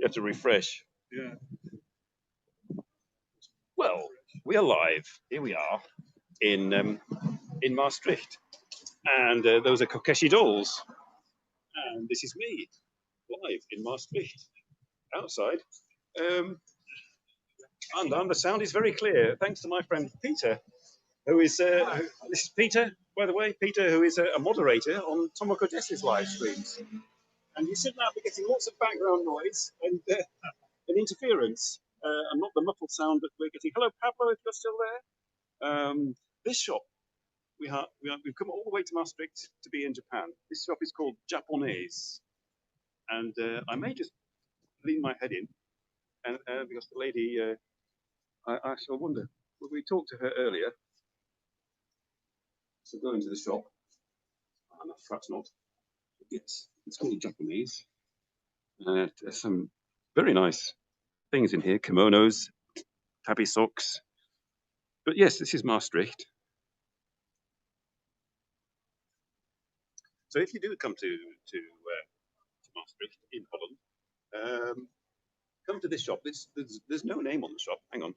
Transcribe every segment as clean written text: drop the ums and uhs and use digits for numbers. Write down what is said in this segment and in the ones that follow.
You have to refresh. Yeah. Well, we are live. Here we are in Maastricht, and those are Kokeshi dolls, and this is me live in Maastricht outside. And the sound is very clear, thanks to my friend Peter, who is this is Peter, by the way, Peter, who is a moderator on Tomoko Tomoko live streams, and you should now be getting lots of background noise and interference, and not the muffled sound that we're getting. Hello, Pablo, if you're still there. This shop, we've come all the way to Maastricht to be in Japan. This shop is called Japonese, and I may just lean my head in, and because the lady, I shall wonder. We talked to her earlier, so go into the shop. Oh, no, perhaps not. Yes, it's called Japanese. There's some very nice things in here: kimonos, tabby socks. But yes, this is Maastricht. So if you do come to Maastricht in Holland, come to this shop. There's no name on the shop. Hang on.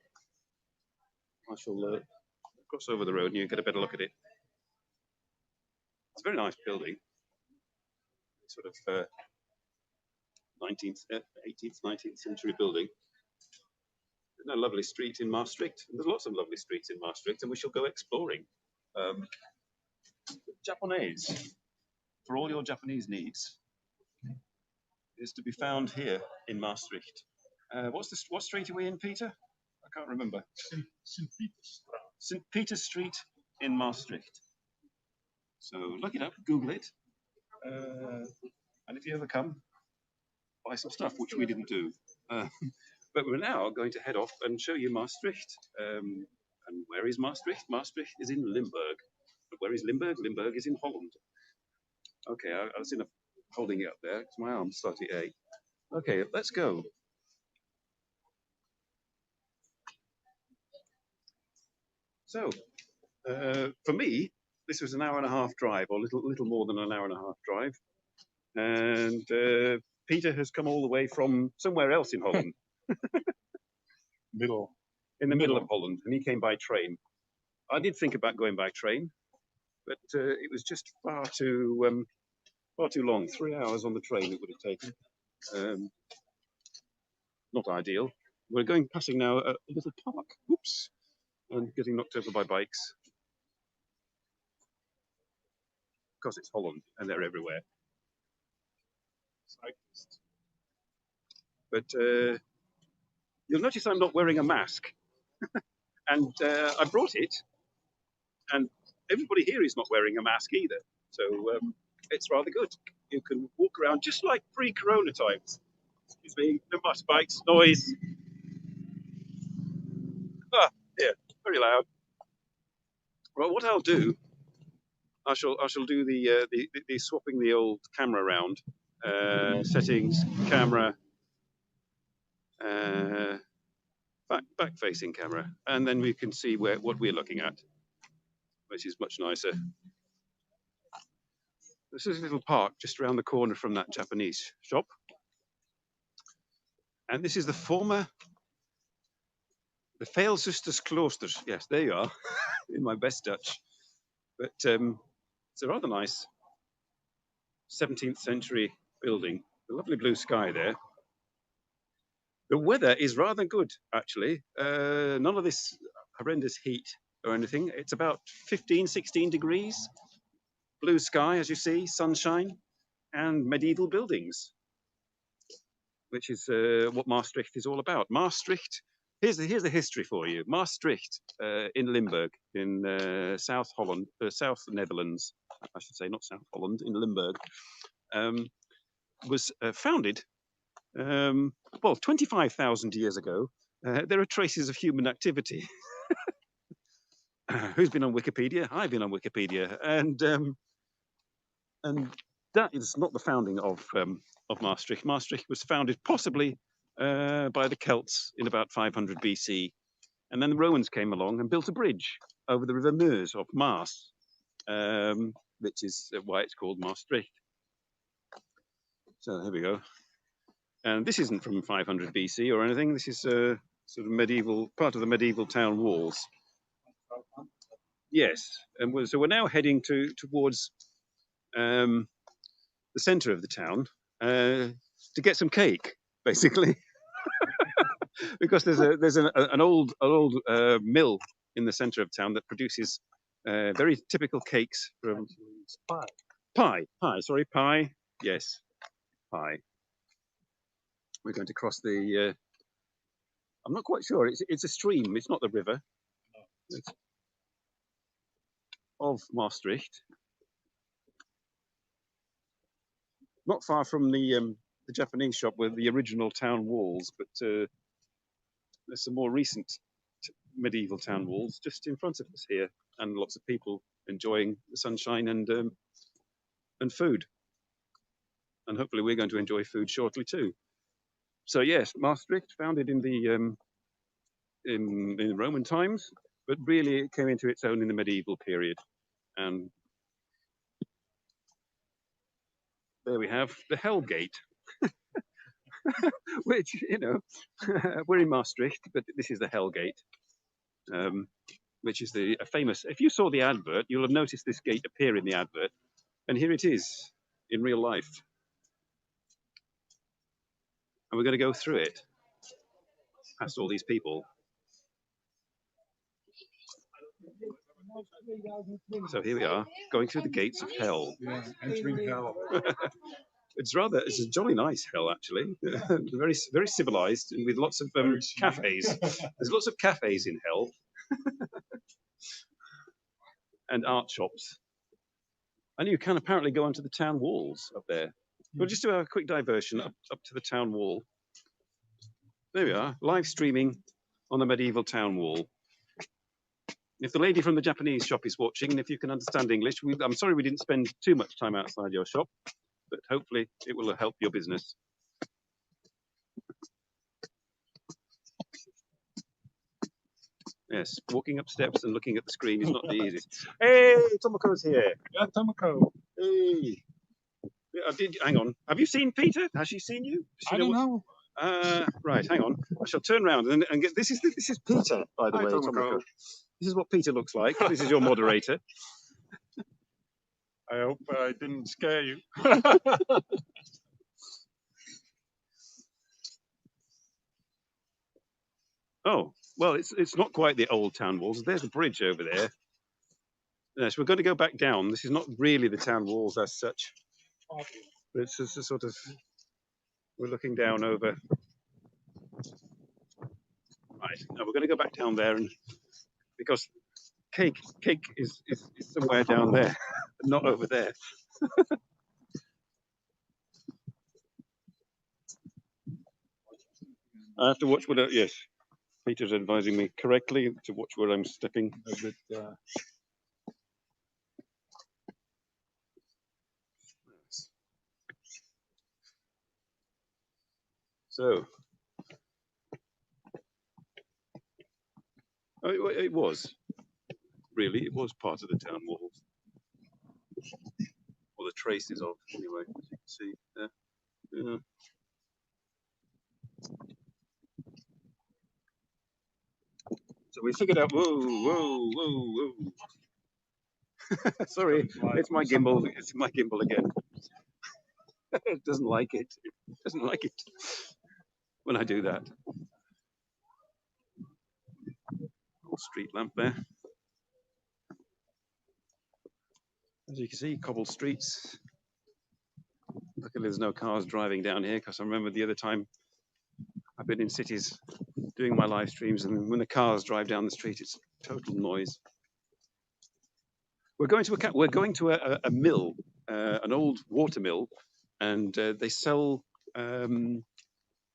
I shall cross over the road and you get a better look at it. It's a very nice building. Sort of 18th, 19th century building. There's a lovely street in Maastricht. There's lots of lovely streets in Maastricht, and we shall go exploring. Japanese, for all your Japanese needs, is to be found here in Maastricht. What street are we in, Peter? I can't remember. St. Peter Street in Maastricht. So look it up, Google it, and if you ever come, buy some stuff, which we didn't do. But we're now going to head off and show you Maastricht. And where is Maastricht? Maastricht is in Limburg. But where is Limburg? Limburg is in Holland. Okay, I was holding it up there because my arm's slightly ache. Okay, let's go. So, for me, this was an hour and a half drive, or little more than an hour and a half drive. And Peter has come all the way from somewhere else in Holland. In the middle of Holland, and he came by train. I did think about going by train, but it was just far too long. 3 hours on the train it would have taken. Not ideal. We're passing now a little park. Oops. And getting knocked over by bikes. Because it's Holland and they're everywhere. Cyclists. But you'll notice I'm not wearing a mask. And I brought it, and everybody here is not wearing a mask either. So it's rather good. You can walk around just like pre-corona times. Excuse me, no motorbikes, noise. Yeah, very loud. Well, what I'll do, I shall do the swapping the old camera around, settings, camera, back facing camera, and then we can see what we're looking at, which is much nicer. This is a little park just around the corner from that Japanese shop, and this is the former Veilzusters. Yes, there you are, in my best Dutch. But it's a rather nice 17th century building. The lovely blue sky there. The weather is rather good, actually. None of this horrendous heat or anything. It's about 15, 16 degrees. Blue sky, as you see, sunshine, and medieval buildings, which is what Maastricht is all about. Maastricht, here's the history for you. Maastricht in Limburg, in South Holland, South Netherlands, I should say, not South Holland, in Limburg, was founded, 25,000 years ago. There are traces of human activity. Who's been on Wikipedia? I've been on Wikipedia, and that is not the founding of Maastricht. Maastricht was founded possibly by the Celts in about 500 BC, and then the Romans came along and built a bridge over the River Meuse of Maas, which is why it's called Maastricht. So here we go. And this isn't from 500 BC or anything. This is sort of medieval, part of the medieval town walls. Yes, and so we're now heading towards the centre of the town to get some cake, basically, because there's an old mill in the centre of town that produces very typical cakes from pie. Sorry, pie. Yes, pie. We're going to cross the. I'm not quite sure. It's a stream. It's not the river. It's of Maastricht. Not far from the Japanese shop with the original town walls, but there's some more recent medieval town walls just in front of us here, and lots of people enjoying the sunshine and food. And hopefully we're going to enjoy food shortly too. So yes, Maastricht, founded in the in Roman times, but really it came into its own in the medieval period. And there we have the Hell Gate, which, you know, we're in Maastricht, but this is the Hell Gate, which is a famous, if you saw the advert, you'll have noticed this gate appear in the advert. And here it is in real life. And we're going to go through it, past all these people. So here we are, going through the gates of hell. Yeah, entering hell. It's a jolly nice hell, actually. Very, very civilized, and with lots of cafes. There's lots of cafes in hell. And art shops. And you can apparently go onto the town walls up there. We'll just do a quick diversion up to the town wall. There we are, live streaming on the medieval town wall. If the lady from the Japanese shop is watching, and if you can understand English, I'm sorry we didn't spend too much time outside your shop, but hopefully it will help your business. Yes, walking up steps and looking at the screen is not the easiest. Hey, Tomoko's here. Yeah, Tomoko. Hey. Hang on. Have you seen Peter? Has she seen you? I don't know. Right, hang on. I shall turn around and get. This is Peter, by the way, Tomoko. This is what Peter looks like. This is your moderator. I hope I didn't scare you. Oh, well, it's not quite the old town walls. There's a bridge over there. Yes, we're going to go back down. This is not really the town walls as such. But it's just a sort of, we're looking down over. Right, now we're going to go back down there, and because cake is somewhere down there, not over there. I have to watch what. Yes, Peter's advising me correctly to watch where I'm stepping. A bit, So, it was part of the town walls, or the traces of, anyway, as you can see there. Yeah. So we figured out. Whoa! Sorry, it's my gimbal. It's my gimbal again. It doesn't like it. It doesn't like it when I do that. Old street lamp there. As you can see, cobbled streets. Luckily, there's no cars driving down here, because I remember the other time I've been in cities doing my live streams, and when the cars drive down the street, it's total noise. We're going to a mill, an old water mill, and they sell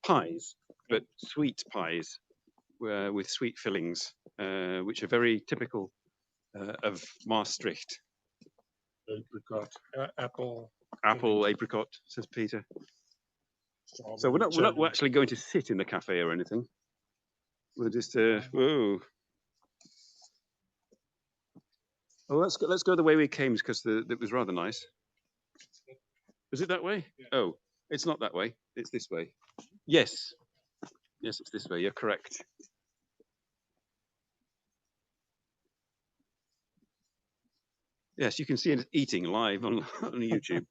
pies, but sweet pies with sweet fillings, which are very typical of Maastricht. apricot, apple. Apple, apricot, says Peter. So we're not actually going to sit in the cafe or anything. We're just whoa. Oh, let's go the way we came, because it was rather nice. Was it that way? Yeah. Oh, it's not that way. It's this way. Yes. Yes, it's this way. You're correct. Yes, you can see it eating live on YouTube.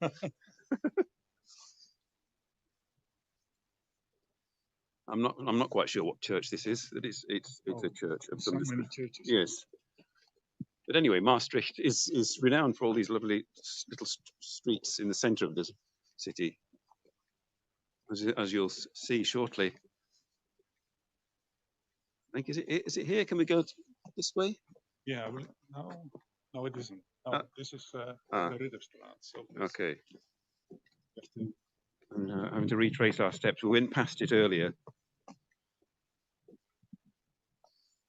I'm not quite sure what church this is. It's a church of some So many churches. Yes. But anyway, Maastricht is renowned for all these lovely little streets in the centre of the city, as you'll see shortly. I think is it here? Can we go this way? Yeah, well, no, it isn't. No, this is the Ridderstraat. So okay. I'm having to retrace our steps. We went past it earlier.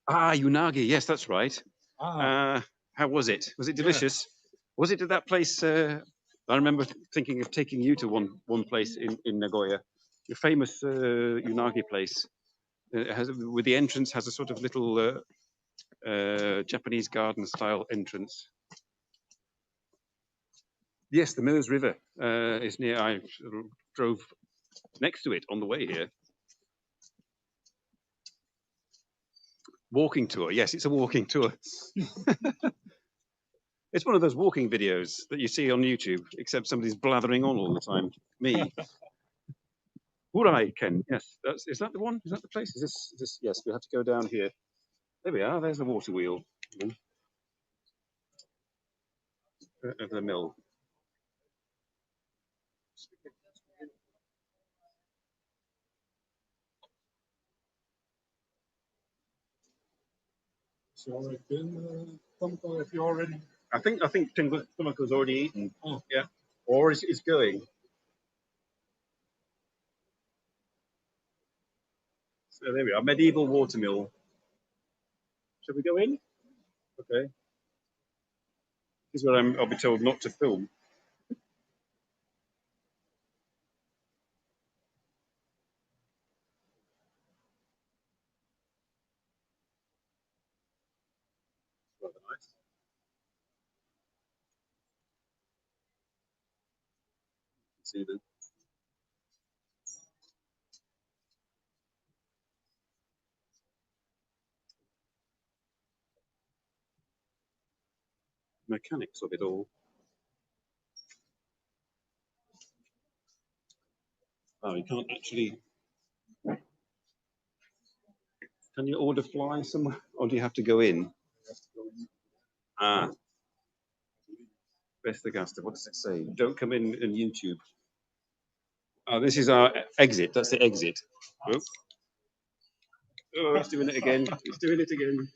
Ah, Unagi. Yes, that's right. How was it? Was it delicious? Yeah. Was it at that place? I remember thinking of taking you to one place in Nagoya, the famous Unagi place. It has, with the entrance, has a sort of little Japanese garden style entrance. Yes, the Meuse River is near. I drove next to it on the way here. Walking tour. Yes, it's a walking tour. It's one of those walking videos that you see on YouTube, except somebody's blathering on all the time. Me. Urai Ken. Yes, is that the one? Is that the place? Is this? Yes, we have to go down here. There we are. There's the water wheel of the mill. So I've been, Tomoko, have you already? I think Tomoko's already eaten. Oh. Yeah, or is going. So there we are, medieval water mill. Shall we go in? Okay. This is where I'll be told not to film. Rather nice. See the mechanics of it all. Oh, you can't actually. Can you order fly somewhere, or do you have to go in? Ah, Best Augusta. What does it say? Don't come in on YouTube. Oh, this is our exit. That's the exit. Oh, oh, he's doing it again. He's doing it again.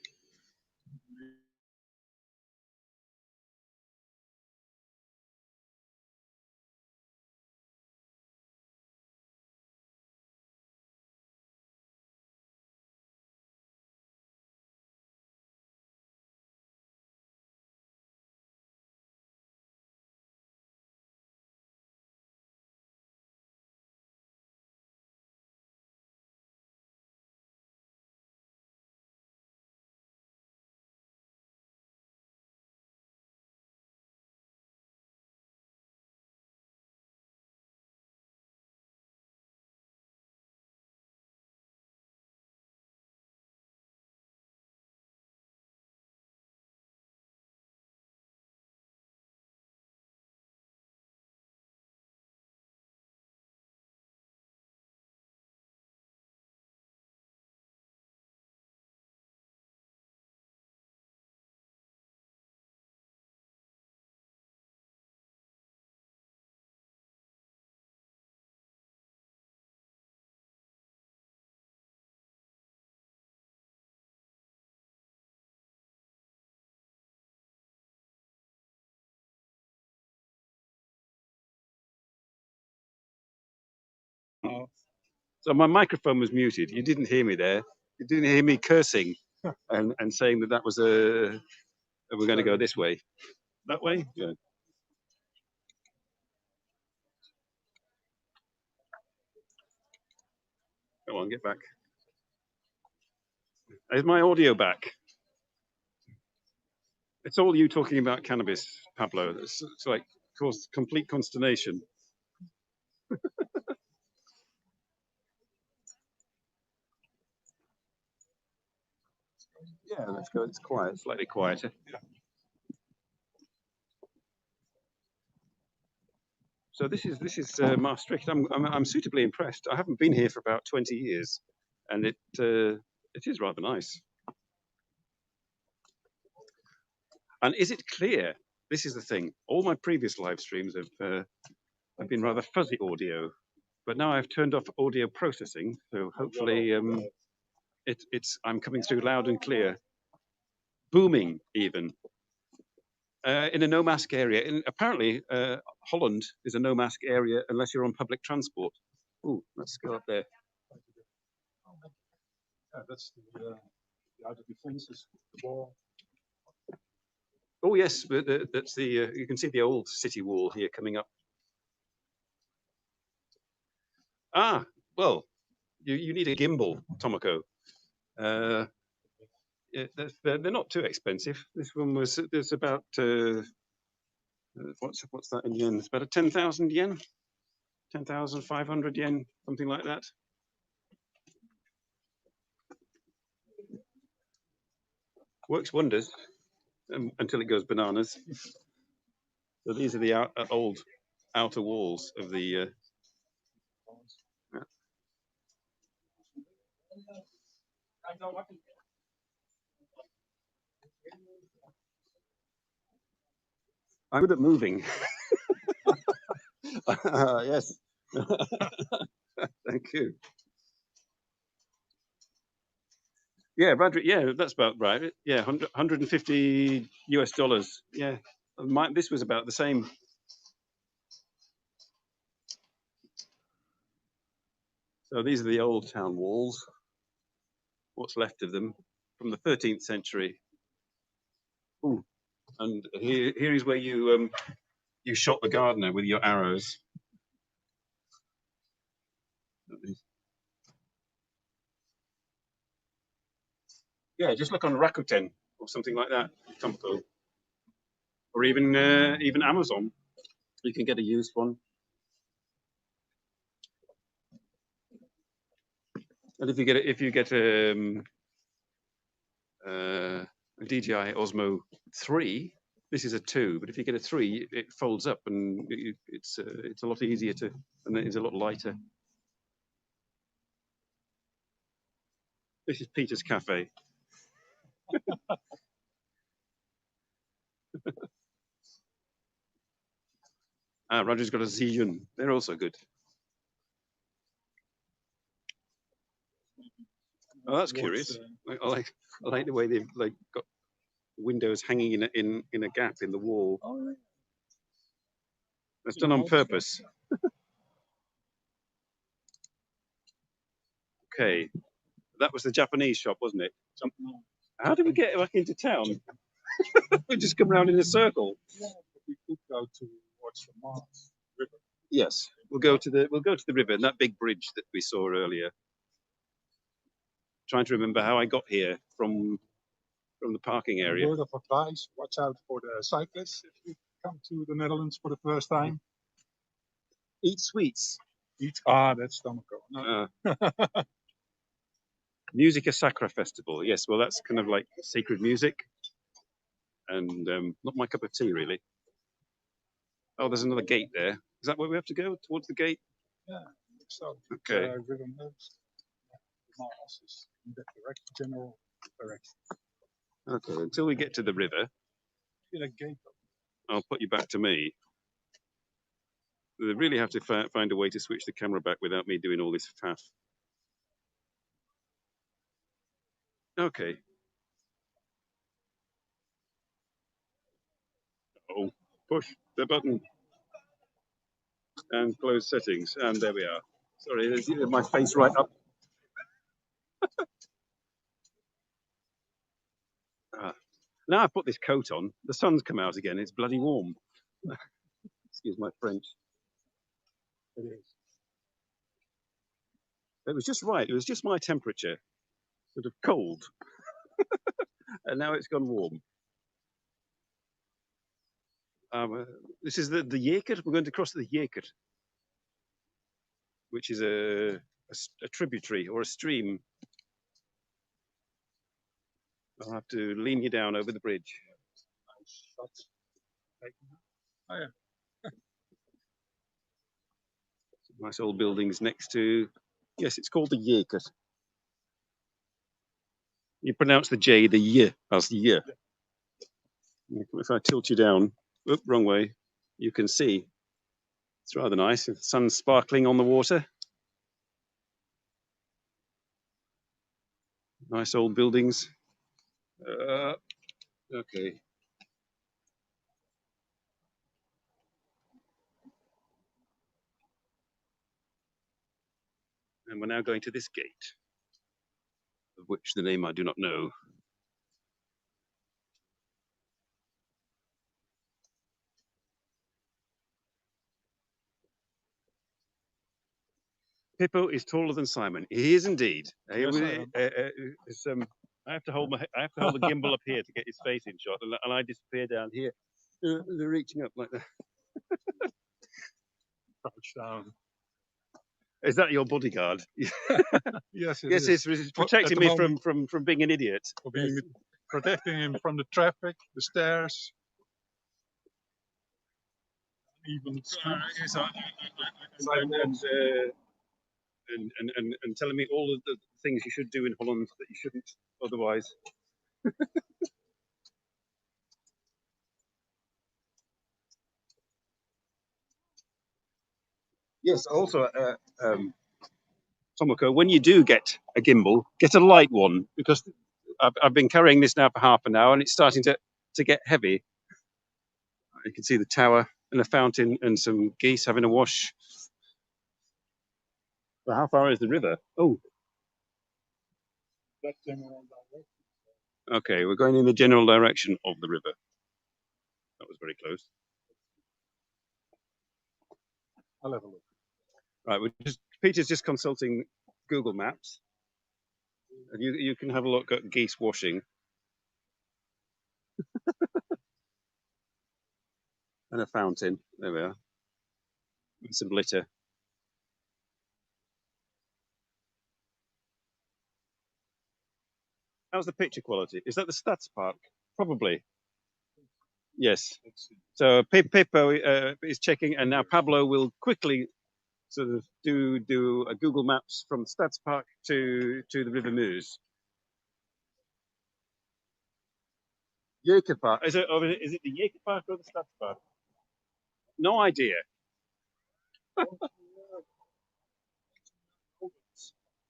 So my microphone was muted. You didn't hear me there. You didn't hear me cursing and saying that was we're going to go this way. That way? Yeah. Come on, get back. Is my audio back? It's all you talking about cannabis, Pablo. It's like caused complete consternation. Yeah, let's go. It's quiet, slightly quieter. So this is Maastricht. I'm suitably impressed. I haven't been here for about 20 years, and it is rather nice. And is it clear? This is the thing. All my previous live streams have been rather fuzzy audio, but now I've turned off audio processing, so hopefully I'm coming through loud and clear, booming even. In a no-mask area. Apparently, Holland is a no-mask area unless you're on public transport. Ooh, let's go up there. Yeah, that's the outer defenses, the wall. Oh yes, but that's the you can see the old city wall here coming up. Ah, well, you need a gimbal, Tomoko. Yeah, they're not too expensive. This one was there's about what's that in yen? It's about a 10,000 yen, 10,500 yen, something like that. Works wonders until it goes bananas. So these are the old outer walls of the. I'm good at moving. Yes. Thank you. Yeah, Roderick. Yeah, that's about right. Yeah, 150 US dollars. Yeah, this was about the same. So these are the old town walls. What's left of them from the 13th century. Ooh. And here is where you shot the gardener with your arrows. Yeah, just look on Rakuten or something like that, Tomoko, or even Amazon. You can get a used one. And if you get a DJI Osmo 3, this is a 2, but if you get a 3, it folds up and it's a lot easier to, and it is a lot lighter. This is Peter's Cafe. Roger's got a Ziyun. They're also good. Oh, that's curious. I like the way they've got windows hanging in a gap in the wall. That's done on purpose. Okay, that was the Japanese shop, wasn't it? How did we get back into town? We just come around in a circle. Yeah, we could go towards the Maastricht River. Yes, we'll go to the river and that big bridge that we saw earlier. Trying to remember how I got here from the parking area. Word of advice: watch out for the cyclists if you come to the Netherlands for the first time. Eat sweets. That's Tomoko. No. Musica Sacra Festival. Yes, well, that's kind of like sacred music, and not my cup of tea, really. Oh, there's another gate there. Is that where we have to go? Towards the gate? Yeah, so. Okay. River moves. Mars is in that general direction. Okay, until we get to the river, Gate. I'll put you back to me. They really have to find a way to switch the camera back without me doing all this faff. Okay. Oh, push the button and close settings, and there we are. Sorry, there's my face right up. Now I put this coat on, the sun's come out again. It's bloody warm. Excuse my French. It is. It was just right. It was just my temperature, sort of cold, and now it's gone warm. This is the Jeker. We're going to cross the Jeker, which is a tributary or a stream. I'll have to lean you down over the bridge. Oh, yeah. Nice old buildings next to, yes, it's called the Yerkes. You pronounce the J, the Y, as the Y. If I tilt you down, oop, wrong way, you can see. It's rather nice. The sun's sparkling on the water. Nice old buildings. Okay. And we're now going to this gate, of which the name I do not know. Pippo is taller than Simon. He is indeed. Yes, I have to hold the gimbal up here to get his face in shot, and I disappear down here. They're reaching up like that. crouch down. Is that your bodyguard? Yes, yes, it's protecting me from being an idiot. Protecting him from the traffic, the stairs, even streets. And telling me all of the things you should do in Holland that you shouldn't otherwise. Yes, also, Tomoko, when you do get a gimbal, get a light one, because I've been carrying this now for half an hour and it's starting to get heavy. You can see the tower and a fountain and some geese having a wash. But how far is the river? Oh. That's general direction. Okay, we're going in the general direction of the river. That was very close. I'll have a look. Right, Peter's just consulting Google Maps. And you can have a look at geese washing. And a fountain. There we are. With some litter. How's the picture quality? Is that the Stats Park? Probably. Yes. So Pippo is checking, and now Pablo will quickly sort of do a Google Maps from Stats Park to the River Meuse. Yerke Park. Is it the Yerke Park or the Stats Park? No idea.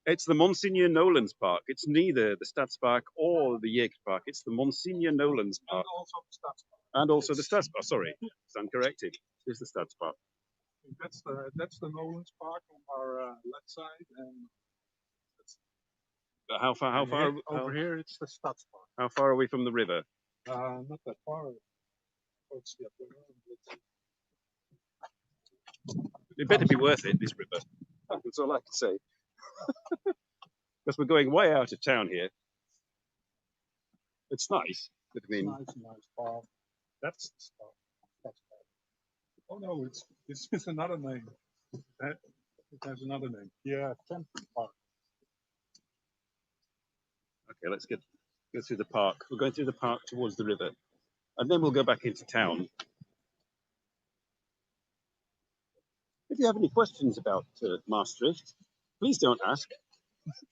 It's the Monsignor Nolans Park. It's neither the Stats Park or the Yerke Park. It's the Monsignor Nolans Park. And also the Stats Park. And also the Stats Park. Sorry, I'm corrected. It's the Stats Park. That's the Nolans Park on our left side, and how far? Over here it's the Stats Park. How far are we from the river? Not that far. It better be worth it, this river. That's all I can say. Because we're going way out of town here. It's nice. But I mean, nice park. That's the stuff. Oh no, it's another name. It has another name. Yeah, Temple Park. Okay, let's go through the park. We're going through the park towards the river, and then we'll go back into town. If you have any questions about Maastricht, please don't ask.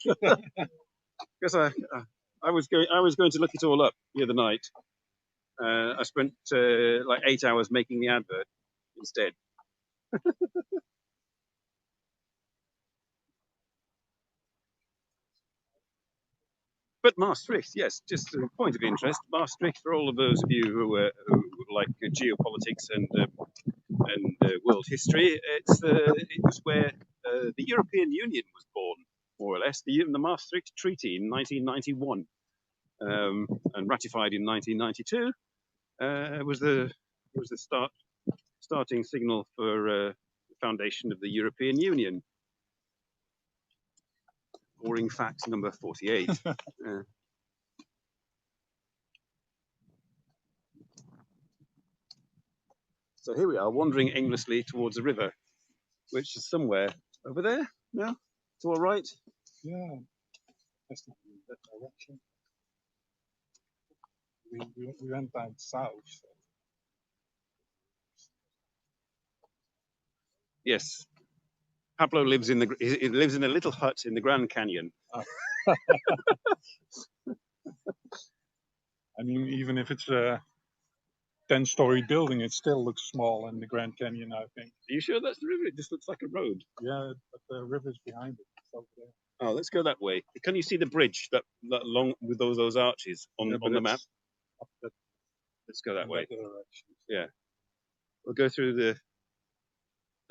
Because I was going to look it all up the other night. I spent like 8 hours making the advert instead. But Maastricht, yes, just a point of interest. Maastricht, for all of those of you who like geopolitics and world history, it was where the European Union was born, more or less. The Maastricht Treaty in 1991 and ratified in 1992 was the starting signal for the foundation of the European Union. Boring fact number 48. So here we are, wandering aimlessly towards a river, which is somewhere over there. No, it's all right. Yeah, that's not in that direction. we went down south. So. Yes. Pablo lives in he lives in a little hut in the Grand Canyon. I mean, even if it's a 10-story building, it still looks small in the Grand Canyon, I think. Are you sure that's the river? It just looks like a road. Yeah, but the river's behind it. It's over there. Oh, let's go that way. Can you see the bridge that long with those arches on the map? Up that, Let's go that way. direction. Yeah. We'll go through the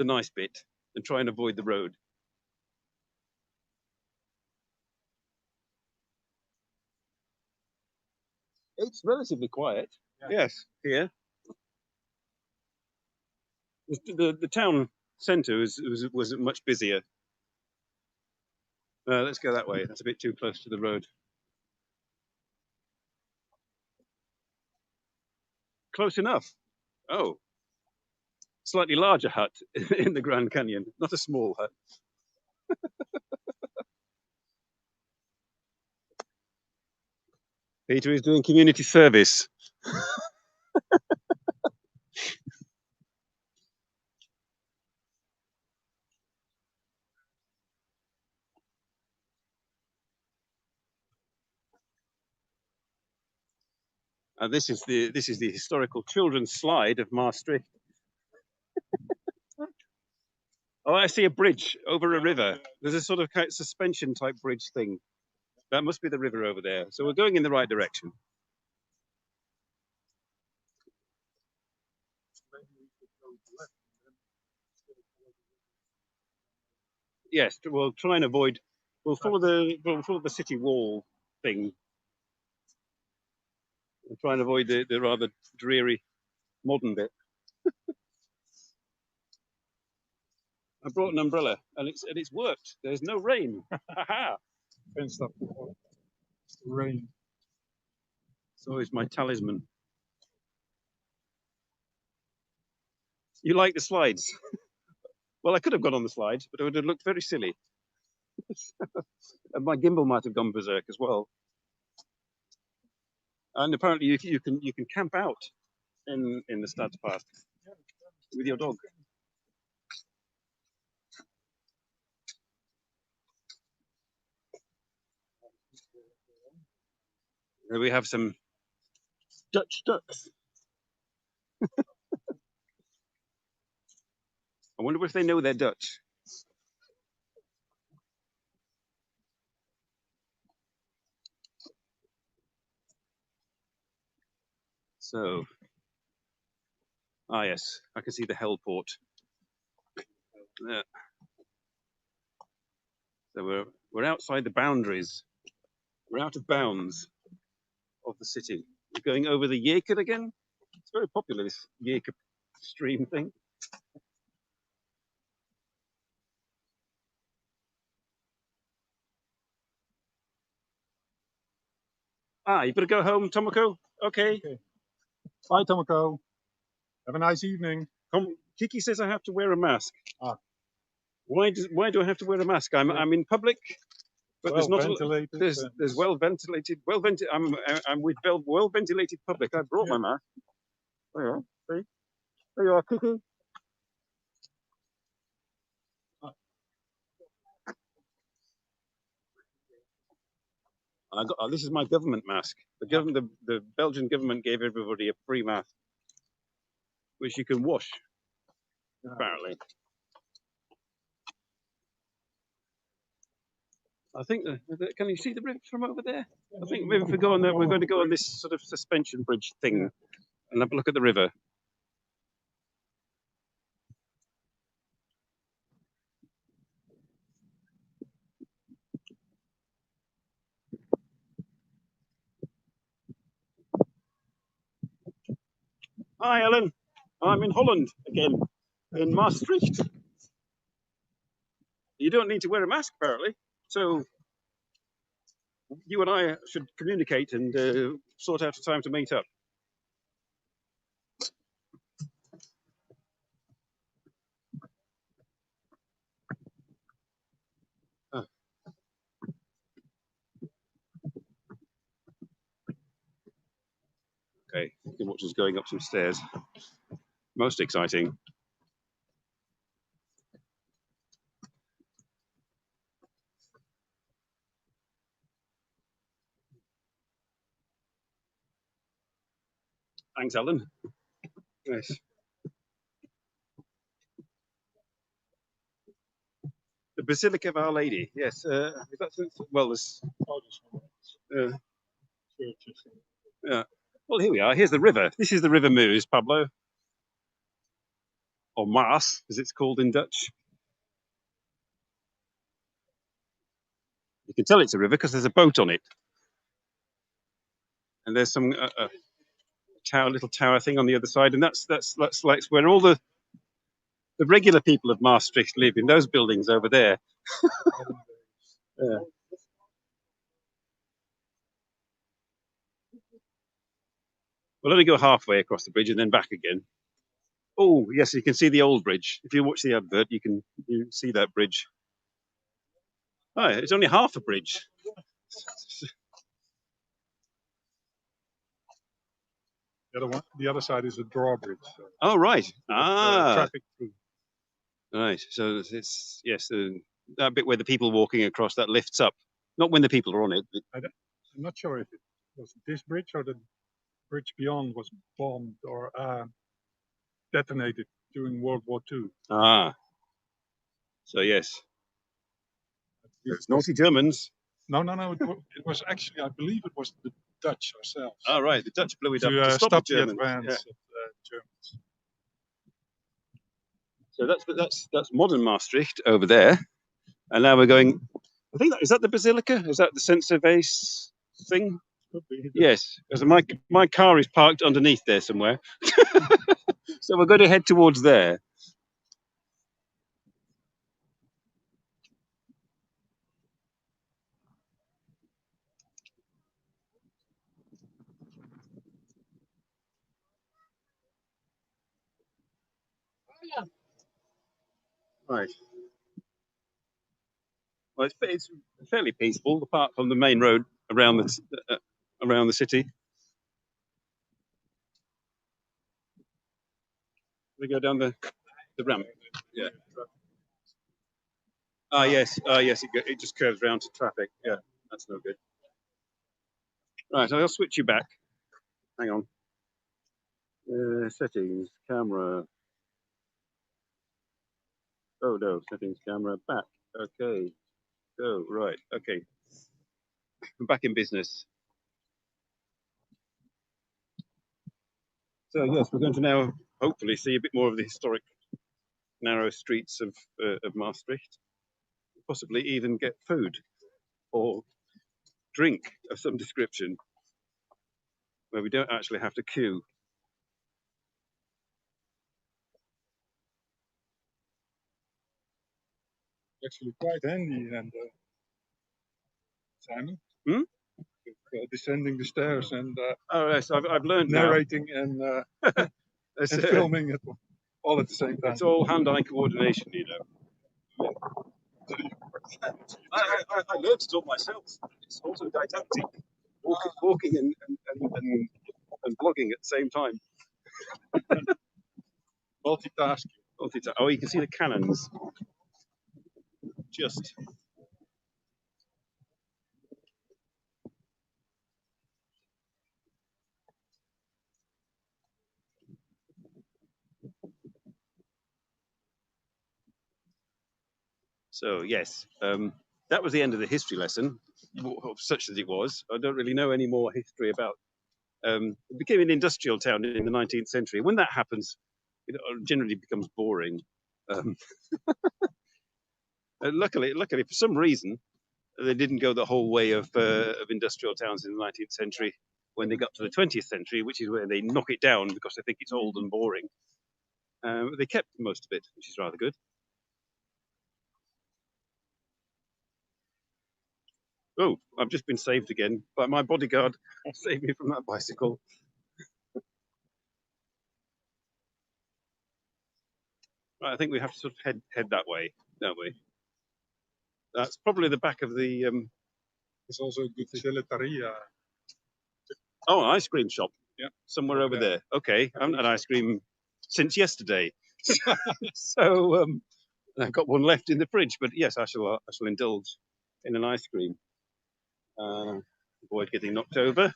nice bit and try and avoid the road. It's relatively quiet. Yeah. Yes, here. The town centre was much busier. Let's go that way. That's a bit too close to the road. Close enough. Oh, slightly larger hut in the Grand Canyon, not a small hut. Peter is doing community service. This is the historical children's slide of Maastricht. Oh, I see a bridge over a river. There's a sort of suspension type bridge thing. That must be the river over there. So we're going in the right direction. Yes, we'll try and avoid. We'll follow the city wall thing. We'll try and avoid the rather dreary modern bit. I brought an umbrella and it's worked. There's no rain. Haha. Fenced up rain. So is my talisman. You like the slides? Well, I could have gone on the slides, but it would have looked very silly. And my gimbal might have gone berserk as well. And apparently you can camp out in the Stadspark with your dog. There we have some Dutch ducks. I wonder if they know they're Dutch. So, yes, I can see the Hellport. So we're outside the boundaries. We're out of bounds of the city. We're going over the Jaker again. It's very popular, this Jaker stream thing. You better go home, Tomoko. Okay. Bye, Tomoko. Have a nice evening. Kiki says I have to wear a mask. Why do I have to wear a mask? I'm in public, but there's well ventilated. I'm with well ventilated public. I brought my mask. There you are. See? There you are, Kiki. This is my government mask. The Belgian government gave everybody a free mask, which you can wash, apparently. I think, can you see the river from over there? I think maybe if we go on there, we're going to go on this sort of suspension bridge thing and have a look at the river. Hi, Ellen. I'm in Holland again, in Maastricht. You don't need to wear a mask, apparently. So you and I should communicate and sort out a time to meet up. Okay, you can watch us going up some stairs. Most exciting. Thanks, Alan. Yes. The Basilica of Our Lady. Yes. Well, there's. Yeah. Well, here we are. Here's the river. This is the River Meuse, Pablo. Or Maas, as it's called in Dutch. You can tell it's a river because there's a boat on it. And there's some little tower thing on the other side, and that's like where all the regular people of Maastricht live, in those buildings over there. Yeah. We'll only go halfway across the bridge and then back again. Oh yes, you can see the old bridge. If you watch the advert, you see that bridge. Oh, it's only half a bridge. The other side is a drawbridge. So oh right. Traffic through. Right. So it's that bit where the people walking across, that lifts up. Not when the people are on it. I'm not sure if it was this bridge or the bridge beyond was bombed or detonated during World War II. Ah. So yes. It's naughty Germans. No. It was actually, I believe it was the Dutch ourselves. Oh right, the Dutch blew it up to stop the Germans. advance of Germans. So that's modern Maastricht over there, and now we're going. I think is that the Basilica? Is that the Saint Servaes thing? Could be. Yes. So my car is parked underneath there somewhere. So we're going to head towards there. Right. Well, it's fairly peaceful, apart from the main road around the city. We go down the ramp. Yeah. Yes. It just curves around to traffic. Yeah, that's no good. Right, I'll switch you back. Hang on. Settings, camera. Oh no, settings, camera, back. Okay. Oh, right. Okay. I'm back in business. So yes, we're going to now hopefully see a bit more of the historic narrow streets of Maastricht. Possibly even get food or drink of some description where we don't actually have to queue. Actually quite handy, and Simon. Descending the stairs and oh yes, I've learned narrating now. and filming it all at the same time. It's all hand-eye coordination, you know. I learned it all myself. It's also didactic. Walking and vlogging at the same time. Multitasking. Oh, you can see the cannons. Just. So yes, that was the end of the history lesson, such as it was. I don't really know any more history about. It became an industrial town in the 19th century. When that happens, it generally becomes boring. Luckily, for some reason, they didn't go the whole way of industrial towns in the 19th century. When they got to the 20th century, which is where they knock it down because they think it's old and boring, they kept most of it, which is rather good. Oh, I've just been saved again by my bodyguard. Saved me from that bicycle. Right, I think we have to sort of head that way, don't we? That's probably the back of the. There's also a good gelateria. Oh, an ice cream shop. Yeah. Somewhere over there. Okay, I haven't had ice cream since yesterday. So I've got one left in the fridge, but yes, I shall indulge in an ice cream. Avoid getting knocked over.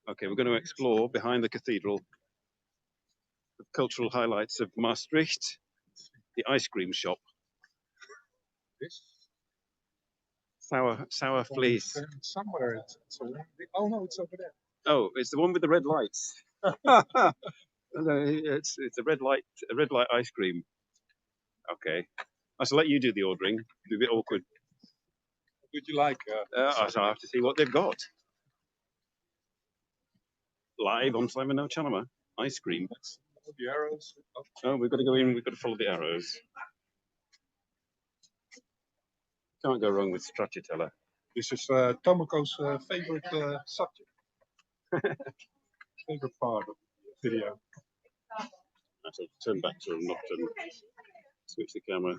Okay, we're going to explore behind the cathedral the cultural highlights of Maastricht, the ice cream shop. This Sour fleece. somewhere it's oh no, it's over there. Oh, it's the one with the red lights. It's a red light ice cream. Okay, I shall let you do the ordering. It'll be a bit awkward. Would you like? I shall have to see what they've got. Live on NoChaNoMa, ice cream. The arrows. Oh, we've got to go in. We've got to follow the arrows. Can't go wrong with stracciatella. This is Tomoko's favorite subject. Favorite part of the video. I shall turn back to not switch the camera.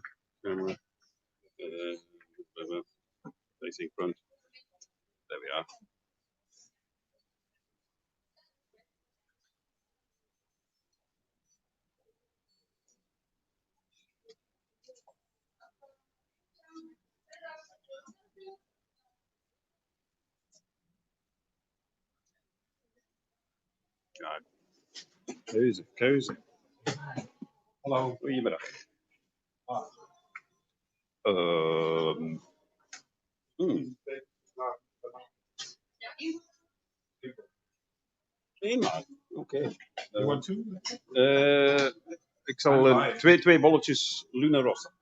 Facing front. There we are. Keuze. Hallo. Goedemiddag. Eenmaal. Oké. You want two? Ik zal twee bolletjes Luna Rossa.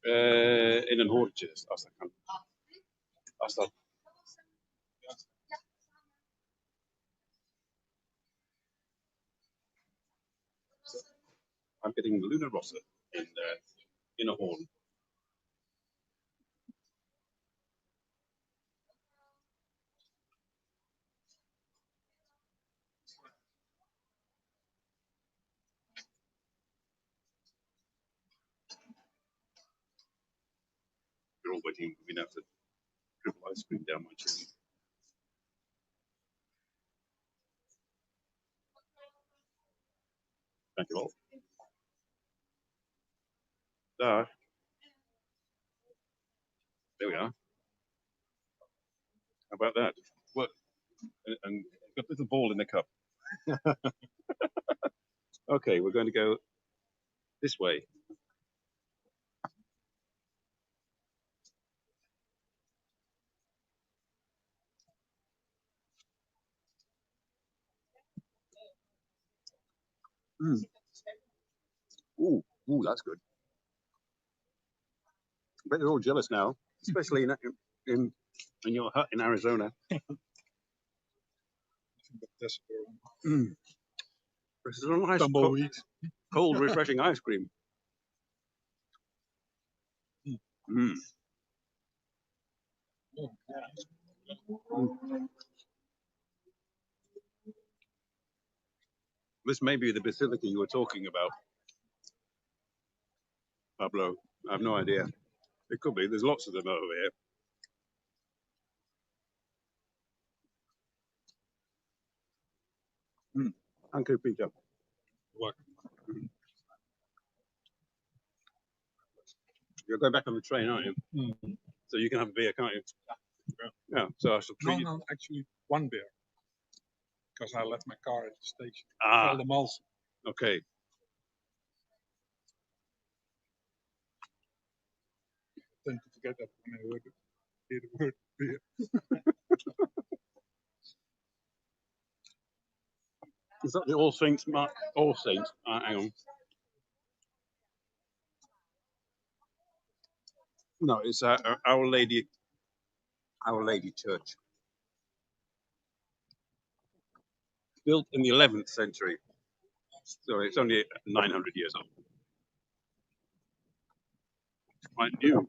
In een hoortje, als dat kan. Als dat. I'm getting Luna Rossa in a horn. You're all waiting for me now to dribble ice cream down my chin. Thank you all. There we are. How about that? What? And got a little ball in the cup. Okay, we're going to go this way. Ooh, that's good. I bet they're all jealous now, especially in your hut in Arizona. This is a nice cold, refreshing ice cream. This may be the basilica you were talking about, Pablo. I have no idea. It could be. There's lots of them over here. Thank you, Peter. You're going back on the train, aren't you? So you can have a beer, can't you? Yeah. So I shall treat you. No, actually one beer. Because I left my car at the station. Ah. Okay. I tend to forget that when I hear the word beer. Is that the All Saints mark? All Saints. Hang on. No, it's Our Lady Church. Built in the 11th century. So it's only 900 years old. It's quite new.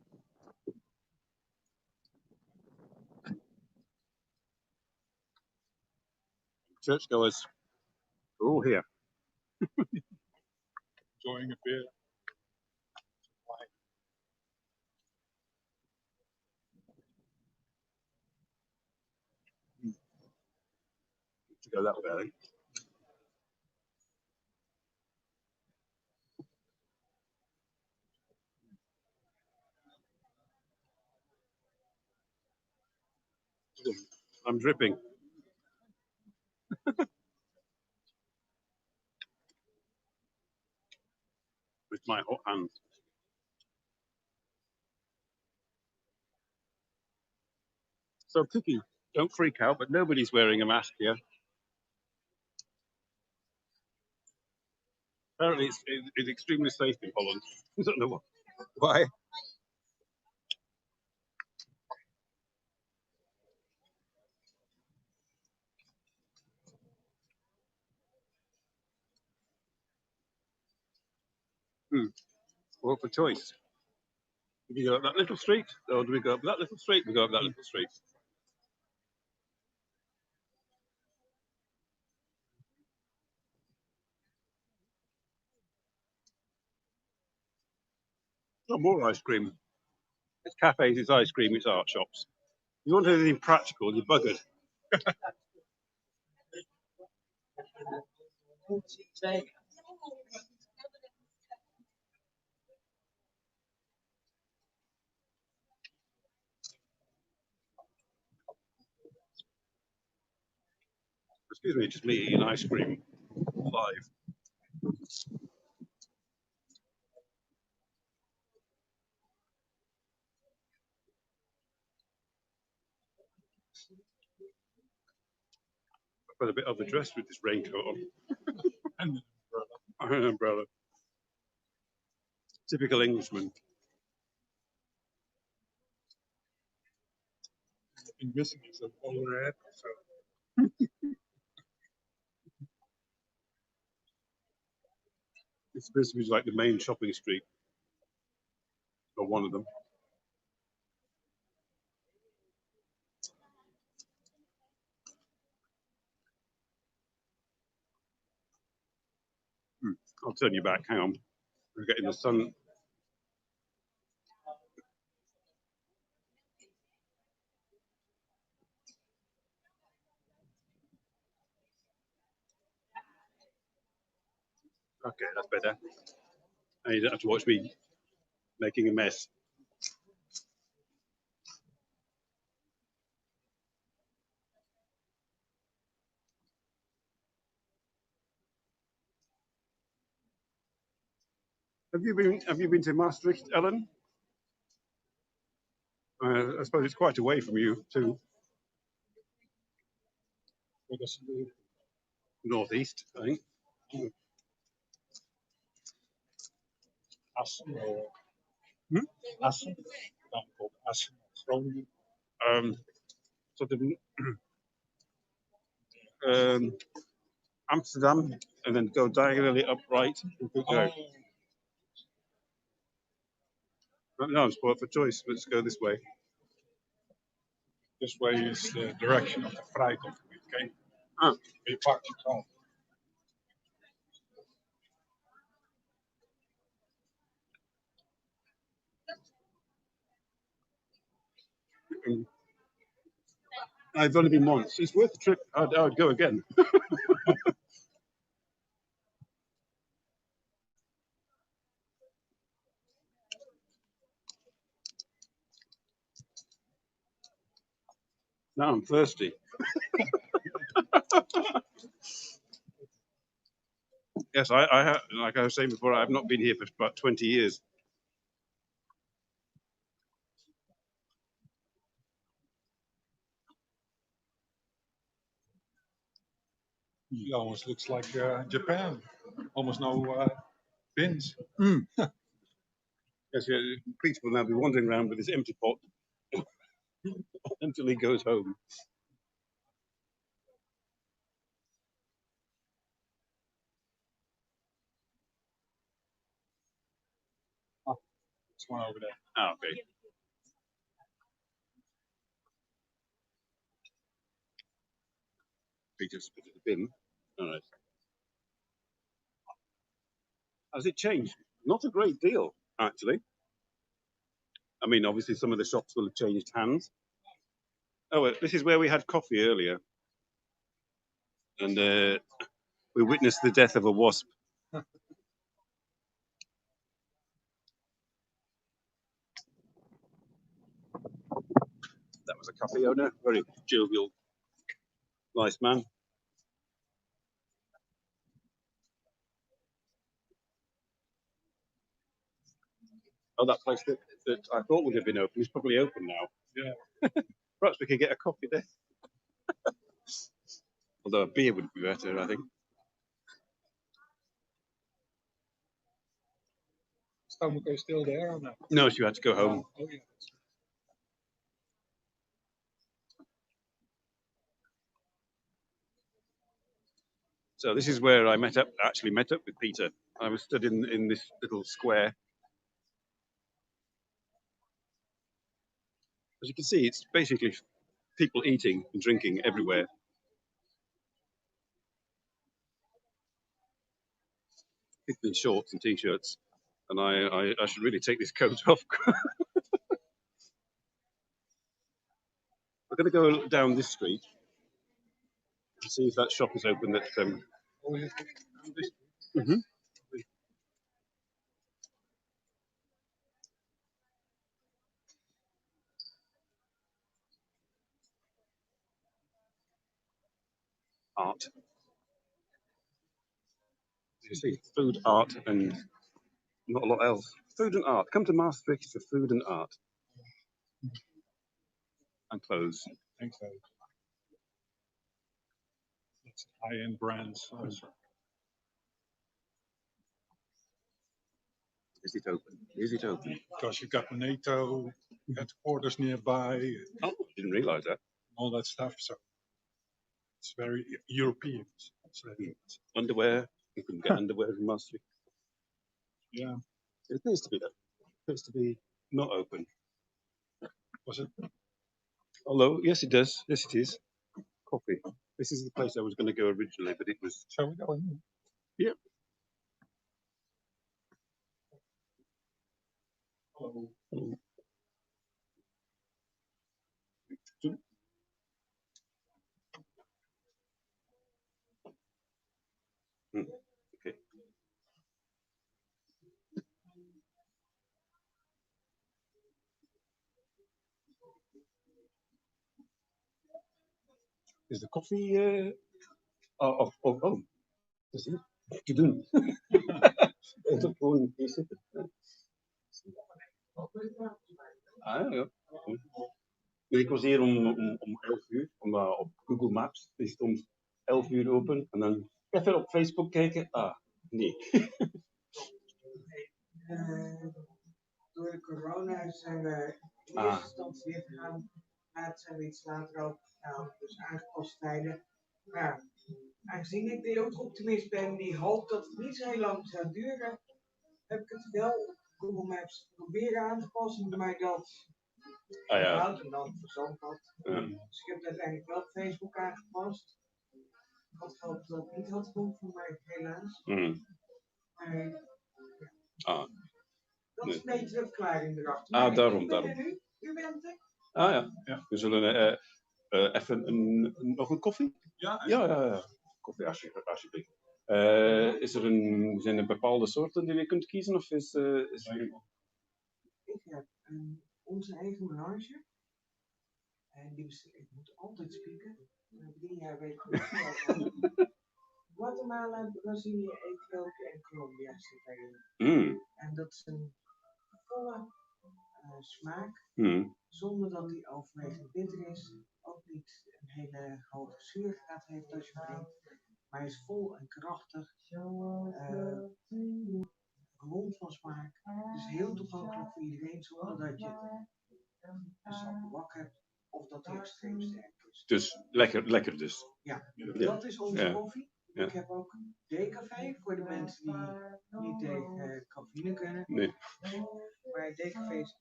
Churchgoers are all here. Enjoying a beer. Go that way, I think. I'm dripping. With my hot hands. So, Kiki, don't freak out, but nobody's wearing a mask here. Apparently, it's extremely safe in Holland. I don't know why. Well, for choice. Do we go up that little street, or do we go up that little street? We go up that little street. Not more ice cream. It's cafes, it's ice cream, it's art shops. You want anything practical, you're buggered. Excuse me, just me eating ice cream live. I've got a bit overdressed with this raincoat on. And An umbrella. Typical Englishman. in missing is an overhead. So It's supposed to be like the main shopping street, or one of them. I'll turn you back. Hang on. We're getting the sun. Okay, that's better. And you don't have to watch me making a mess. Have you been to Maastricht, Ellen? I suppose it's quite away from you to what does it do? northeast, I think. Assen or Hmm? Assen? Dan called Assen, Groningen. Sort of Amsterdam, and then go diagonally upright. Oh, No, sport for choice. Let's go this way. this way is the direction of the Vrijdag. Okay, Ah, we parked your car. I've only been once. It's worth the trip. I'd go again. Now I'm thirsty. Yes, I have. Like I was saying before, I've not been here for about 20 years. It almost looks like Japan. Almost no bins. Yes, yeah, Pete will now be wandering around with his empty pot until he goes home. There's one over there. Ah, okay. Peter spit at the bin. All right. Has it changed? Not a great deal, actually. I mean, obviously, some of the shops will have changed hands. Oh, well, this is where we had coffee earlier. and we witnessed the death of a wasp. That was a cafe owner, very jovial, nice man. Oh, that place that I thought would have been open is probably open now. Yeah. Perhaps we could get a coffee there. Although a beer would be better, I think. Is Tomoko still there or not? No, she had to go home. Oh, yeah. So this is where I actually met up with Peter. I was stood in this little square. As you can see, it's basically people eating and drinking everywhere. People in shorts and t-shirts. And I should really take this coat off. We're going to go down this street and see if that shop is open. That Oh, yeah. Mhm. Art. You see, food, art, and not a lot else. Food and art. Come to Maastricht for food and art. And clothes. Thanks, so. It's high-end brands. Also. Is it open? Is it open? Because you've got NATO headquarters nearby. Oh, didn't realise that. All that stuff. So it's very European. So, Underwear. You can get underwear in Maastricht. yeah. It appears to be that. It appears to be not open. Was it? Although, yes, it does. Yes, it is. Coffee. This is the place I was going to go originally, but it was. Shall we go in? Yeah. Hello. Okay. Is the coffee? Oh. Dat is hier te doen. Het is gewoon hier zitten. Ah ja. Nee, ik was hier om 11 uur, op Google Maps is het om 11 uur open en dan even op Facebook kijken. Ah, nee. Door de corona zijn we in eerste instantie weer gegaan. Later zijn we iets later ook gegaan, dus aangepaste tijden. Maar aangezien ik de eeuwoptimist ben die hoopt dat het niet zo heel lang zou duren, heb ik het wel op Google Maps proberen aan te passen, maar dat houdt en dan verzand had. Dus ik heb het uiteindelijk wel op Facebook aangepast. Ik had gehoopt dat het niet had geholpen voor mij, helaas. Maar dat is een beetje de verklaring erachter. Ah, daarom. U bent er? Ah ja. We zullen even nog een koffie? Ja. Koffie, alsjeblieft. Zijn er bepaalde soorten die je kunt kiezen? Of is er... Ik heb onze eigen melange. En ik moet altijd spieken. 3 jaar weet ik goed. Guatemala, Brazilië, Ethiopië en Colombia zit daarin. En dat is een volle smaak, zonder dat die overwegend bitter is. Ook niet een hele hoge zuurgraad heeft als je drinkt. Maar hij is vol en krachtig, rond van smaak. Dus heel toegankelijk voor iedereen, zonder dat je een sappe wak hebt of dat hij extreem sterk is. Dus lekker dus. Ja, dat is onze koffie. Ja. Ik heb ook een decafé voor de mensen die niet tegen cafeïne kunnen. Nee. Maar decafé is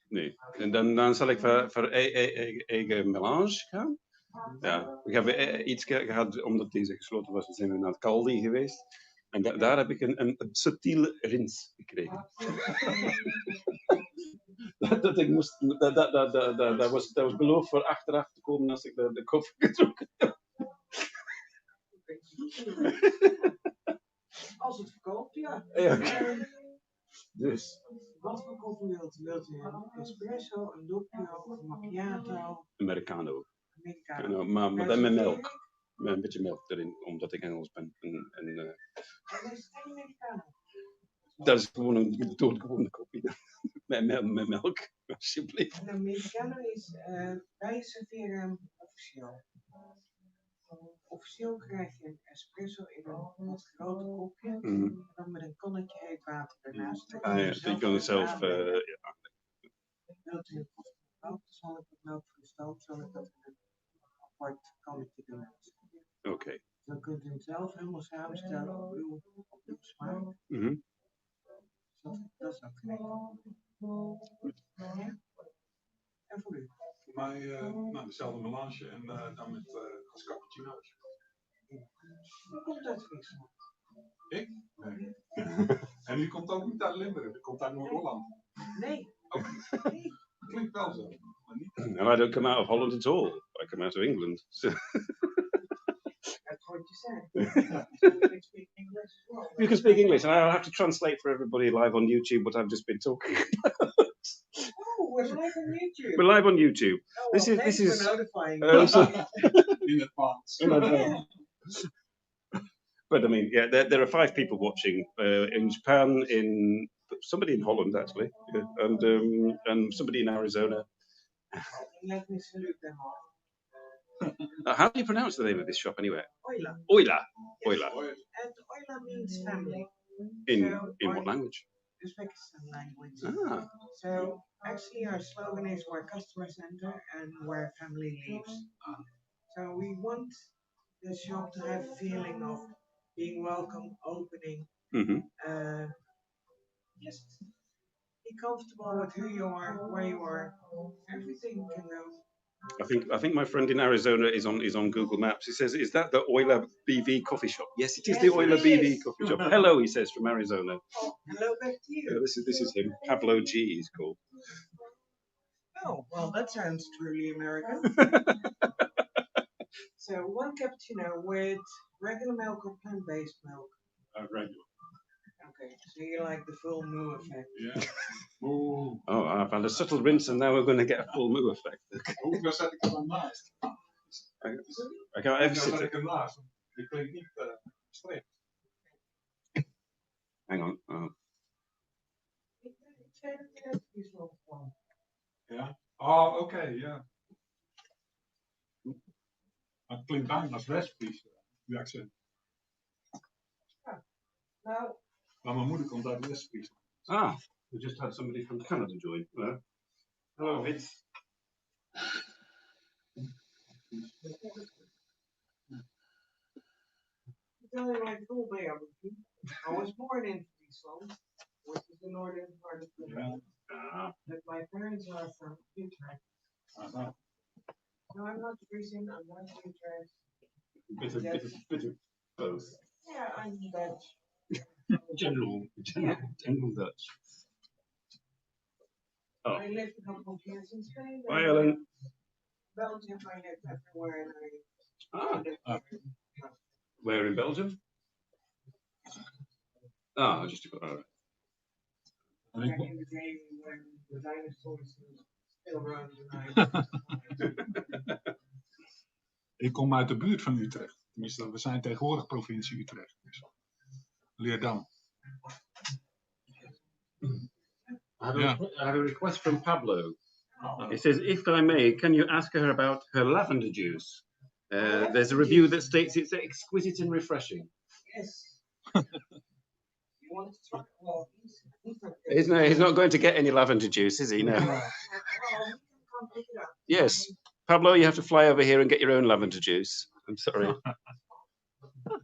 Nee. En dan zal ik voor eigen melange gaan. Ja, we hebben iets gehad, omdat deze gesloten was, zijn we naar het Caldi geweest. En daar heb ik een subtiele rins gekregen. dat ik moest, dat was beloofd voor achteraf te komen als ik de koffie gedronken heb. Als het verkoopt, ja. Ja. Dus. Wat voor koffie wilt u? Wilt u een espresso, een doppio, een macchiato? Americano. Americano. Maar dan met melk. Met een beetje melk erin, omdat ik Engels ben. En is het geen Americano? Dat is gewoon een doodgewone koffie. met melk, alsjeblieft. Een Americano is, wij serveren hem officieel. Officieel krijg je een espresso in een wat groter kopje. En dan met een kannetje heet water ernaast. Je kan het zelf. Wilt u een koffie met melk, zal ik met melk voor de stoom, zal ik dat in een apart kannetje doen. Oké. Dan kunt u hem zelf helemaal samenstellen op uw smaak. Dat is ook ja. En voor u? Voor mij dezelfde melange en dan met als cappuccino's. Hoe komt dat Friesland? Ik? Nee. En u komt ook niet uit Limburg, u komt uit Noord-Holland. Nee. Nee. Klinkt wel zo, maar niet. No, I don't come out of Holland at all. I come out of England. So. That's what you said. You can speak English as well. You can speak English, and I'll have to translate for everybody live on YouTube what I've just been talking about. Oh, we're live on YouTube. We're live on YouTube. Oh, This well, is thanks for notifying me. In advance. In advance. But I mean, yeah, there are 5 people watching in Japan, in somebody in Holland actually, yeah, and somebody in Arizona. Let me salute them all. How do you pronounce the name of this shop anyway? Oila. Oila. Yes. Oila. And Oila means family. In So, what language? Uzbekistan language. Ah. So actually our slogan is where customers enter and where family leaves. So we want the shop to have a feeling of being welcome, opening. Just be comfortable with who you are, where you are. Everything can go. I think my friend in Arizona is on Google Maps. He says, "Is that the Oila BV coffee shop?" Yes, it is the Oila BV coffee shop. Hello, he says from Arizona. Oh, hello back to you. Yeah, this is him. Pablo G. He's called. Oh, well, that sounds truly American. So 1 cappuccino with regular milk or plant-based milk? Regular. Okay, so you like the full moo effect? Yeah. Oeh. Oh, I've had a subtle rinse and now we're going to get a full moo effect. Hoeveel zet ik er dan naast? I can't ever Hoeveel sit zet it. ik ernaast? Die klinkt niet streep. Hang on. Oh. Ja. Oh, oké, ja. Het klinkt bijna als Westfries, uw accent. Nou. Maar mijn moeder komt uit Westfries. Ah, we just had somebody from Canada join. Hello, Vince. To tell you my full biography, I was born in Friesland, which is the northern part of the country. But my parents are from Utrecht. No, I'm not Frisian, I'm not Utrecht. Bit of both. Yeah, I'm Dutch. General Dutch. Oh. I lived a couple of years in Spain. Bye, Ellen. Belgium, I lived everywhere. And Where in Belgium? Ah, just to go. back in the day when the dinosaurs still around tonight. Ik kom uit de buurt van Utrecht. Tenminste, we zijn tegenwoordig provincie Utrecht. Dus. Leerdam. I have a request from Pablo. He says, if I may, can you ask her about her lavender juice? There's a review that states it's exquisite and refreshing. Yes. You want to try? Well, He's not going to get any lavender juice, is he? No. well, he can come pick it up. Yes. Pablo, you have to fly over here and get your own lavender juice. I'm sorry. I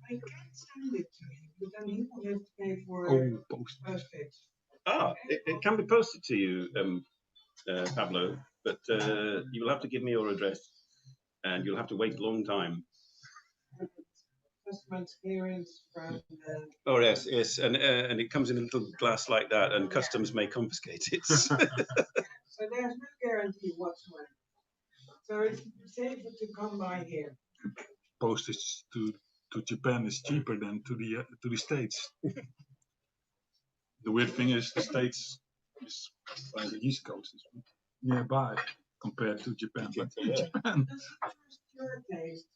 can send it to him, but then he will have to pay for postage. Ah, it can be posted to you, Pablo, but you will have to give me your address and you'll have to wait a long time. Customs clearance from the... Oh, yes, and it comes in a little glass like that, and customs may confiscate it. So So there's no guarantee whatsoever. So it's safer to come by here. Postage to Japan is cheaper than to the States. The weird thing is the States is by the East Coast is nearby compared to Japan. But Japan. Trust your taste.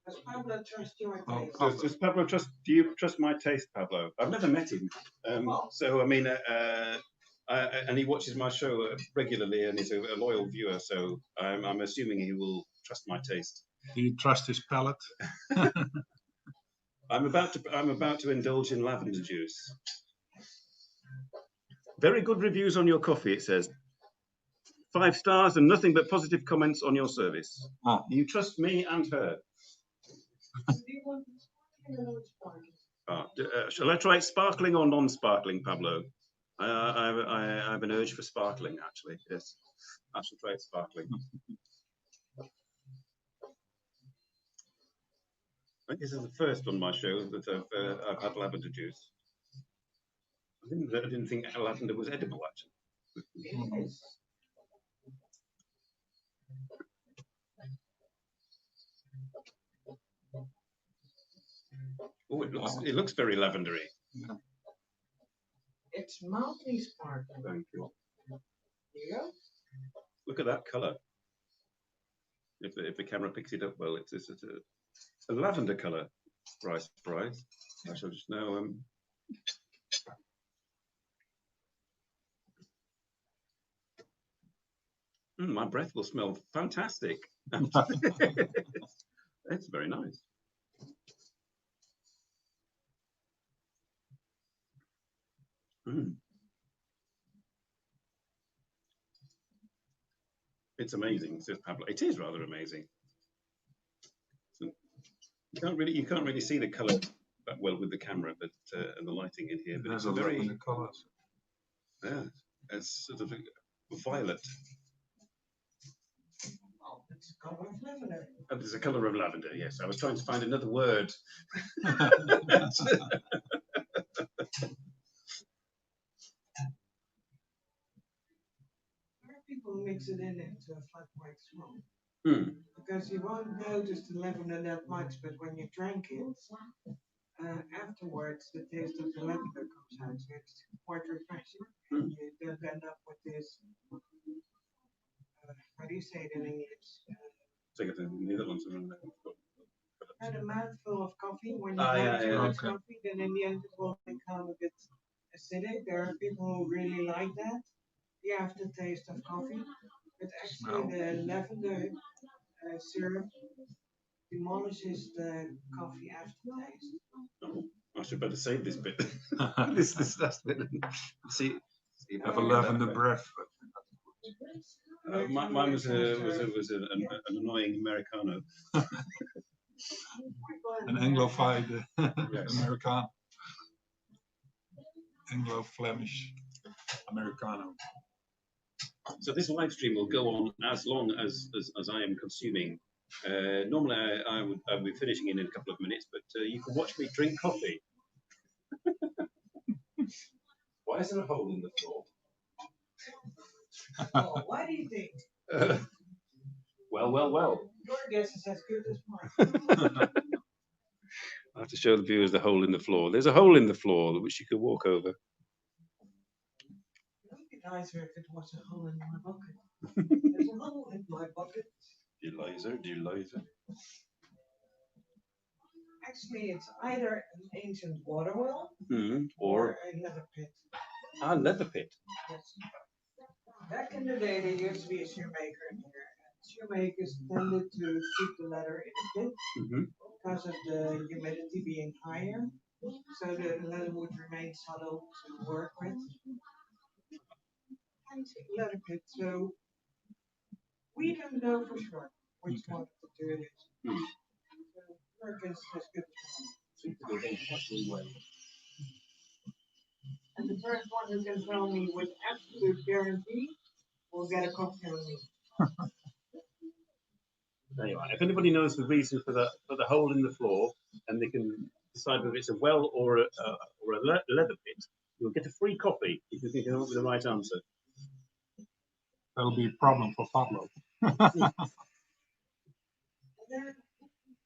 Does Pablo trust your Oh, taste? Does Pablo trust? Do you trust my taste, Pablo? I've never met him, so I mean, and he watches my show regularly, and he's a loyal viewer. So I'm assuming he will trust my taste. Do you trust his palate? I'm about to indulge in lavender juice. Very good reviews on your coffee. It says 5 stars and nothing but positive comments on your service. Oh. You trust me and her. Do you want sparkling or non-sparkling? Shall I try it sparkling or non-sparkling, Pablo? I have an urge for sparkling, actually. Yes, I shall try it sparkling. I think this is the first on my show that I've had lavender juice. I didn't think lavender was edible, actually. It is. Oh, it looks very lavendery. Yeah. It's mildly sparkling. Thank you. There you go. Look at that colour. If the camera picks it up well, it's a lavender colour. Surprise, surprise. I shall just now my breath will smell fantastic. It's very nice. It's amazing, says Pablo. It is rather amazing. So you can't really see the colour that well with the camera, but and the lighting in here. But There's it's a very lavender colours. yeah, it's sort of violet. Oh, it's a color of lavender. Oh, there's a colour of lavender. Yes, I was trying to find another word. People mix it into a flat white swan. Hmm. Because you won't notice the lavender that much, but when you drink it, afterwards the taste of the lavender comes out. So it's quite refreshing. And you don't end up with this, how do you say it in English? Zeker de Nederlandse. Had a mouthful of coffee. When you Ah, have yeah, too yeah. much Okay. coffee, then in the end it will become a bit acidic. There are people who really like that, the aftertaste of coffee. But actually, the lavender syrup demolishes the coffee aftertaste. Oh, I should better save this bit. this last bit. See if I Have a can get that lavender back. breath. Mine was an annoying Americano. An Anglophile Yes. Americano. Anglo-Flemish Americano. So this live stream will go on as long as I am consuming. Normally I'll be finishing in a couple of minutes, but you can watch me drink coffee. Why is there a hole in the floor? Oh, why do you think? Well. Your guess is as good as mine. I have to show the viewers the hole in the floor. There's a hole in the floor which you can walk over. It would be nicer if it was a hole in my bucket. There's a hole in my bucket. Dear laser. Actually, it's either an ancient water well Or a leather pit. a leather pit. Yes. Back in the day, there used to be a shoemaker in here. Shoemakers tended to keep the leather in a pit because of the humidity being higher, so the leather would remain subtle to work with. Leather pit, so we don't know for sure which one of the two it is. So your guess is as good as mine. And the first one who can tell me with absolute guarantee will get a coffee on me. Anyway, if anybody knows the reason for the hole in the floor, and they can decide whether it's a well or a leather pit, you'll get a free coffee if you can come up with the right answer. That'll be a problem for Pablo. And then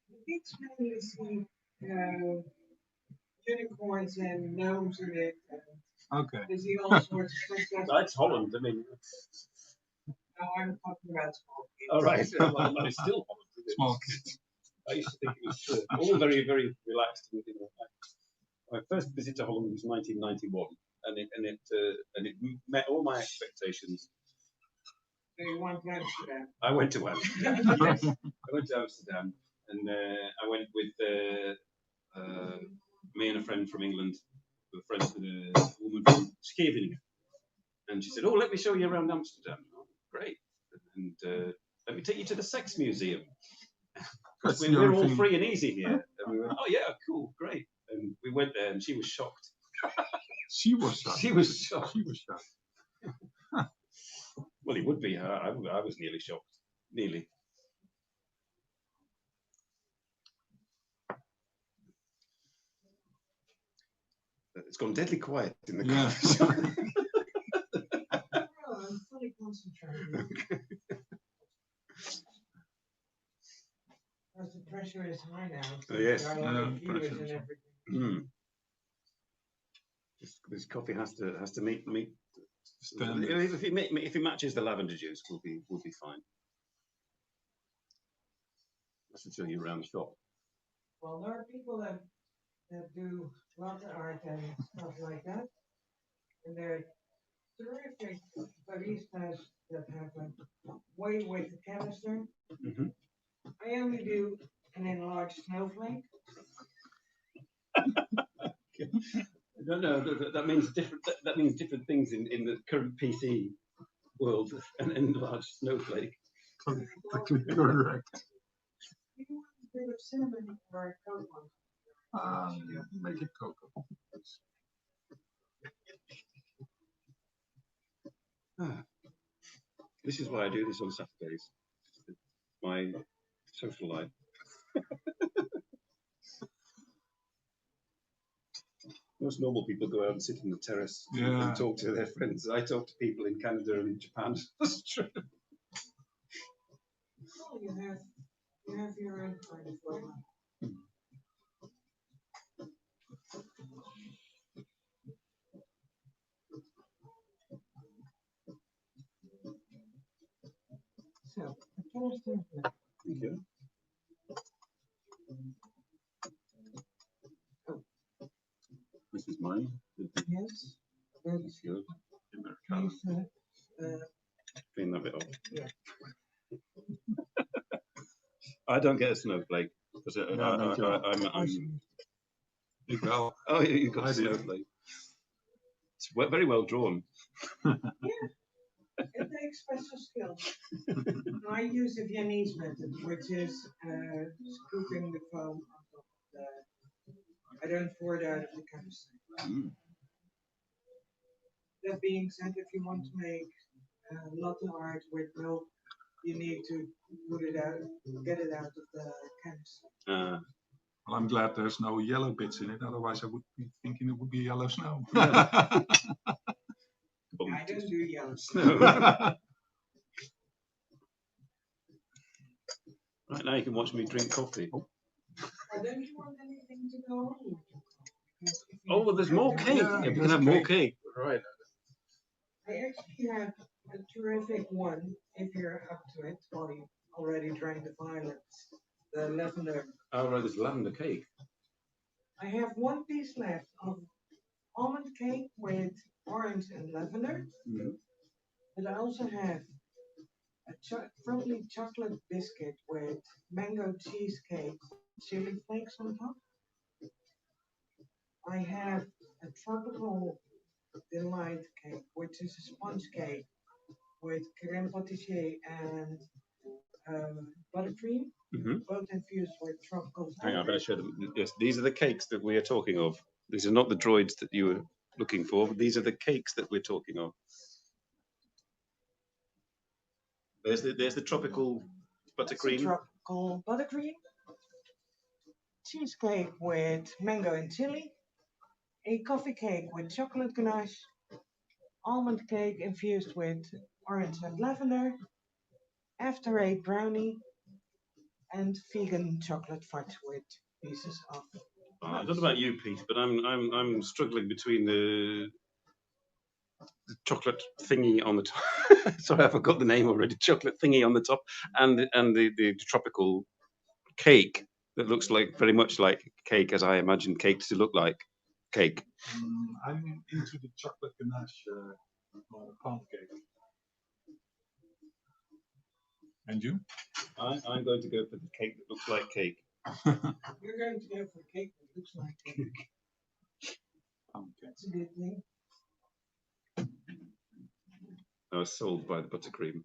the kids mainly see unicorns and gnomes in it. Okay. They see all sorts of fantastic. That's Holland. I mean, No, I'm talking about small kids. all right. Well, it's still Holland. Isn't it? Small kids. I used to think it was all very, very relaxed. And, you know, my first visit to Holland was 1991, and it met all my expectations. So you want to Amsterdam? I went to Amsterdam. Yes, I went to Amsterdam, and I went with me and a friend from England. We were friends with a woman from Scheveningen, and she said, "Oh, let me show you around Amsterdam." Oh, great, and let me take you to the Sex Museum. We're all free and easy here. And we went, "Oh yeah, cool, great." And we went there, and she was shocked. She was shocked. She was shocked. She was shocked. Well, it would be her. I was nearly shocked. Nearly. It's gone deadly quiet in the Yeah. coffee shop. Oh, I'm fully concentrated. Because the pressure is high now. So Yes. there are a lot of viewers Pressure and is high. everything. This coffee has to meet. Standards. If it matches the lavender juice, we'll be fine. I should show you around the shop. Well, there are people that do latte art and stuff like that. And they're terrific baristas that have a way with the canister. Mhm. I only do an enlarged snowflake. No, that means different. That means different things in the current PC world. An enlarged snowflake. Correct. You want a bit of cinnamon or cocoa? Make it cocoa. This is why I do this on Saturdays. It's my social life. Most normal people go out and sit on the terrace and talk to their friends. I talk to people in Canada and in Japan. That's true. Oh, you have your own kind of way. So, the canister. Thank you. This is mine. Yes. That's good. Americano. Clean that bit off. Yeah. I don't get a snowflake because I'm. Oh, you got a snowflake. It's very well drawn. Yeah. It takes special skill. I use the Viennese method, which is scooping the foam on top of the. I don't pour it out of the canister. That being said, if you want to make latte art with milk, you need to put it out, get it out of the canister. Well, I'm glad there's no yellow bits in it. Otherwise, I would be thinking it would be yellow snow. I don't do yellow snow. Right now, you can watch me drink coffee. Or don't you want anything to go on with your coffee? Oh, well, there's more cake. Yeah, We can have more cake. Right. I actually have a terrific one, if you're up to it. Well, you already drank the violets, the lavender. Oh, right, there's lavender cake. I have one piece left of almond cake with orange and lavender. But I also have a friendly chocolate biscuit with mango cheesecake, chili flakes on top. I have a tropical delight cake, which is a sponge cake with crème pâtissier and buttercream, both infused with tropical flavor. Hang on, I better show them. Yes, these are the cakes that we are talking of. These are not the droids that you were looking for, but these are the cakes that we're talking of. There's the tropical buttercream. Tropical buttercream, cheesecake with mango and chili, a coffee cake with chocolate ganache, almond cake infused with orange and lavender, after eight brownie, and vegan chocolate fudge with pieces of. I don't know about you, Pete, but I'm struggling between the chocolate thingy on the top. Sorry, I forgot the name already. Chocolate thingy on the top, and the tropical cake that looks like very much like cake, as I imagine cake to look like cake. I'm into the chocolate ganache pound cake. And you? I'm going to go for the cake that looks like cake. You're going to go for cake that looks like cake. Pound cake. That's a good thing. I was sold by the buttercream.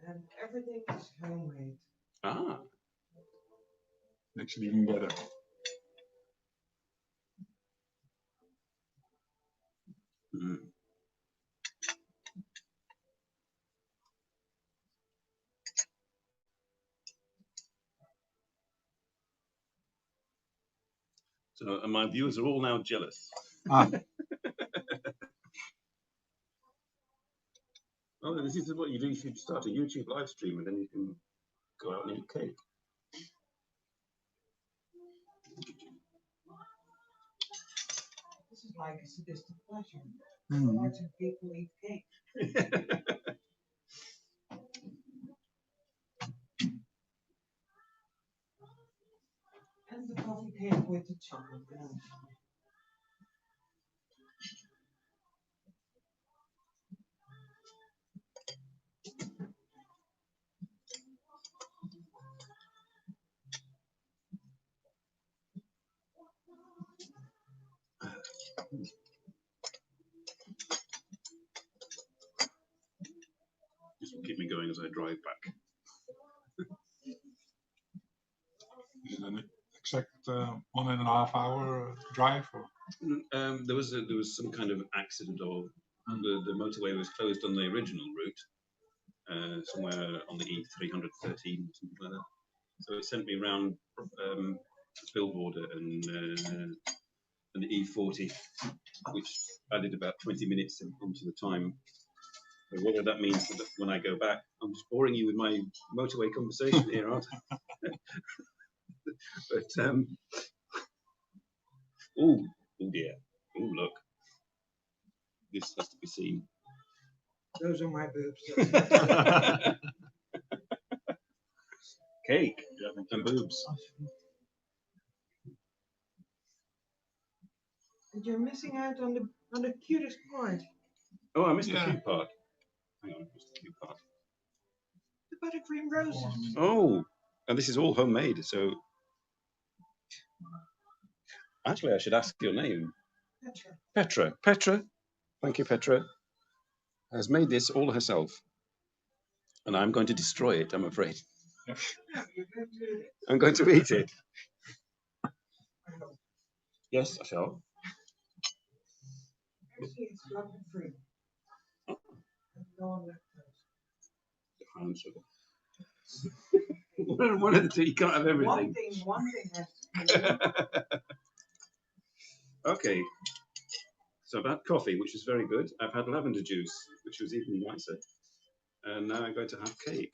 And everything is homemade. Ah. Makes it even better. Mm. So, and my viewers are all now jealous. Oh, this is what you do. You should start a YouTube live stream and then you can go out and eat cake. This is like a sadistic pleasure. Mm. Watching people eat cake. And the coffee cake with the chocolate ganache. This will keep me going as I drive back. Is it an exact 1.5 hour drive? Or? There was some kind of accident, or the motorway was closed on the original route, somewhere on the E313 or something like that. So it sent me around Billboarder and the E40, which added about 20 minutes onto the time. So whether that means that when I go back, I'm just boring you with my motorway conversation here, aren't I? But oh dear, oh look, this has to be seen. Those are my boobs. Cake and boobs. And you're missing out on the cutest part. Oh, I missed the cute part. Hang on, I missed the cute part. The buttercream roses. Oh, and this is all homemade. So actually, I should ask your name. Petra. Petra. Petra. Thank you, Petra. Has made this all herself, and I'm going to destroy it. I'm afraid. No, you're going to do it. I'm going to eat it. I hope. Yes, I shall. Actually, it's gluten free. No on lactose. Brown sugar. One of the two. You can't have everything. One thing has to be. Okay. So I've had coffee, which is very good. I've had lavender juice, which was even nicer. And now I'm going to have cake.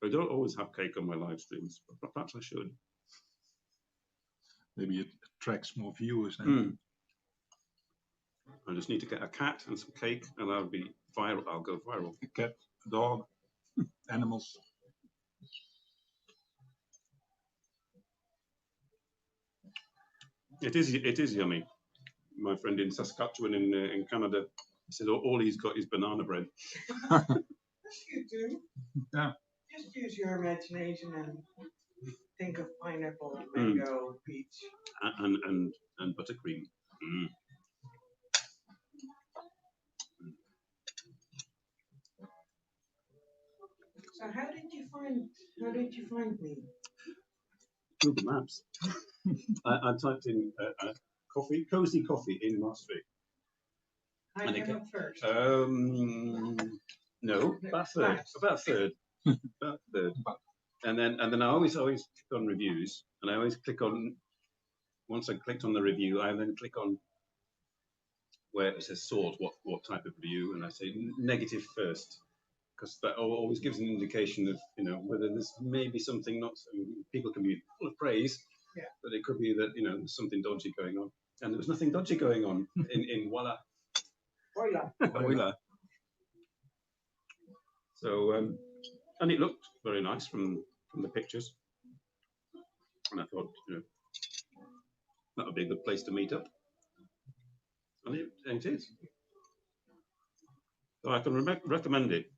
I don't always have cake on my live streams, but perhaps I should. Maybe it attracts more viewers. I just need to get a cat and some cake, and I'll be viral. I'll go viral. A cat, a dog, animals. It is yummy. My friend in Saskatchewan in Canada said all he's got is banana bread. Yes, you do. Yeah. Just use your imagination and think of pineapple, mango, peach. And buttercream. So how did you find me? Google Maps. I typed in cozy coffee in Maastricht. I came up first. No, about third. About third. and then I always click on reviews, and I always click on. Once I clicked on the review, I then click on where it says sort what type of review, and I say negative first, because that always gives an indication of whether there's maybe something not. People can be full of praise, but it could be that there's something dodgy going on, and there was nothing dodgy going on in voila. Voila. So and it looked very nice from the pictures, and I thought that would be a good place to meet up, and it is. So I can recommend it.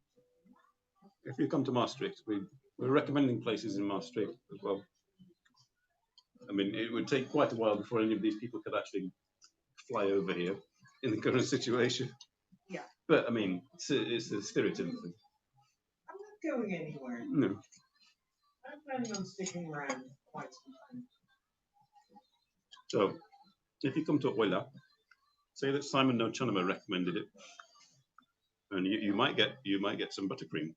If you come to Maastricht, we're recommending places in Maastricht as well. I mean, it would take quite a while before any of these people could actually fly over here in the current situation. Yeah. But I mean, it's the spirit of the thing. I'm not going anywhere. No. I'm planning on sticking around quite some time. So, if you come to Oila, say that Simon NoChaNoMa recommended it, and you might get some buttercream.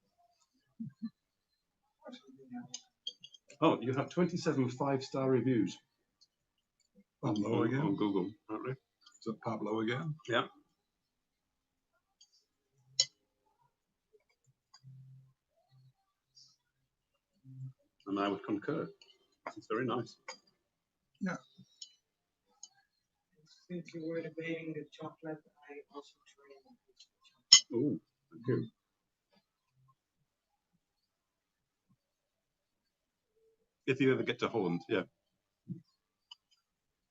Oh, you have 27 5-star reviews. Pablo again? On Google, aren't we? Is that Pablo again? Yeah. And I would concur. It's very nice. Yeah. Since you were debating the chocolate, I also tried chocolate. Oh, thank you. If you ever get to Holland, yeah.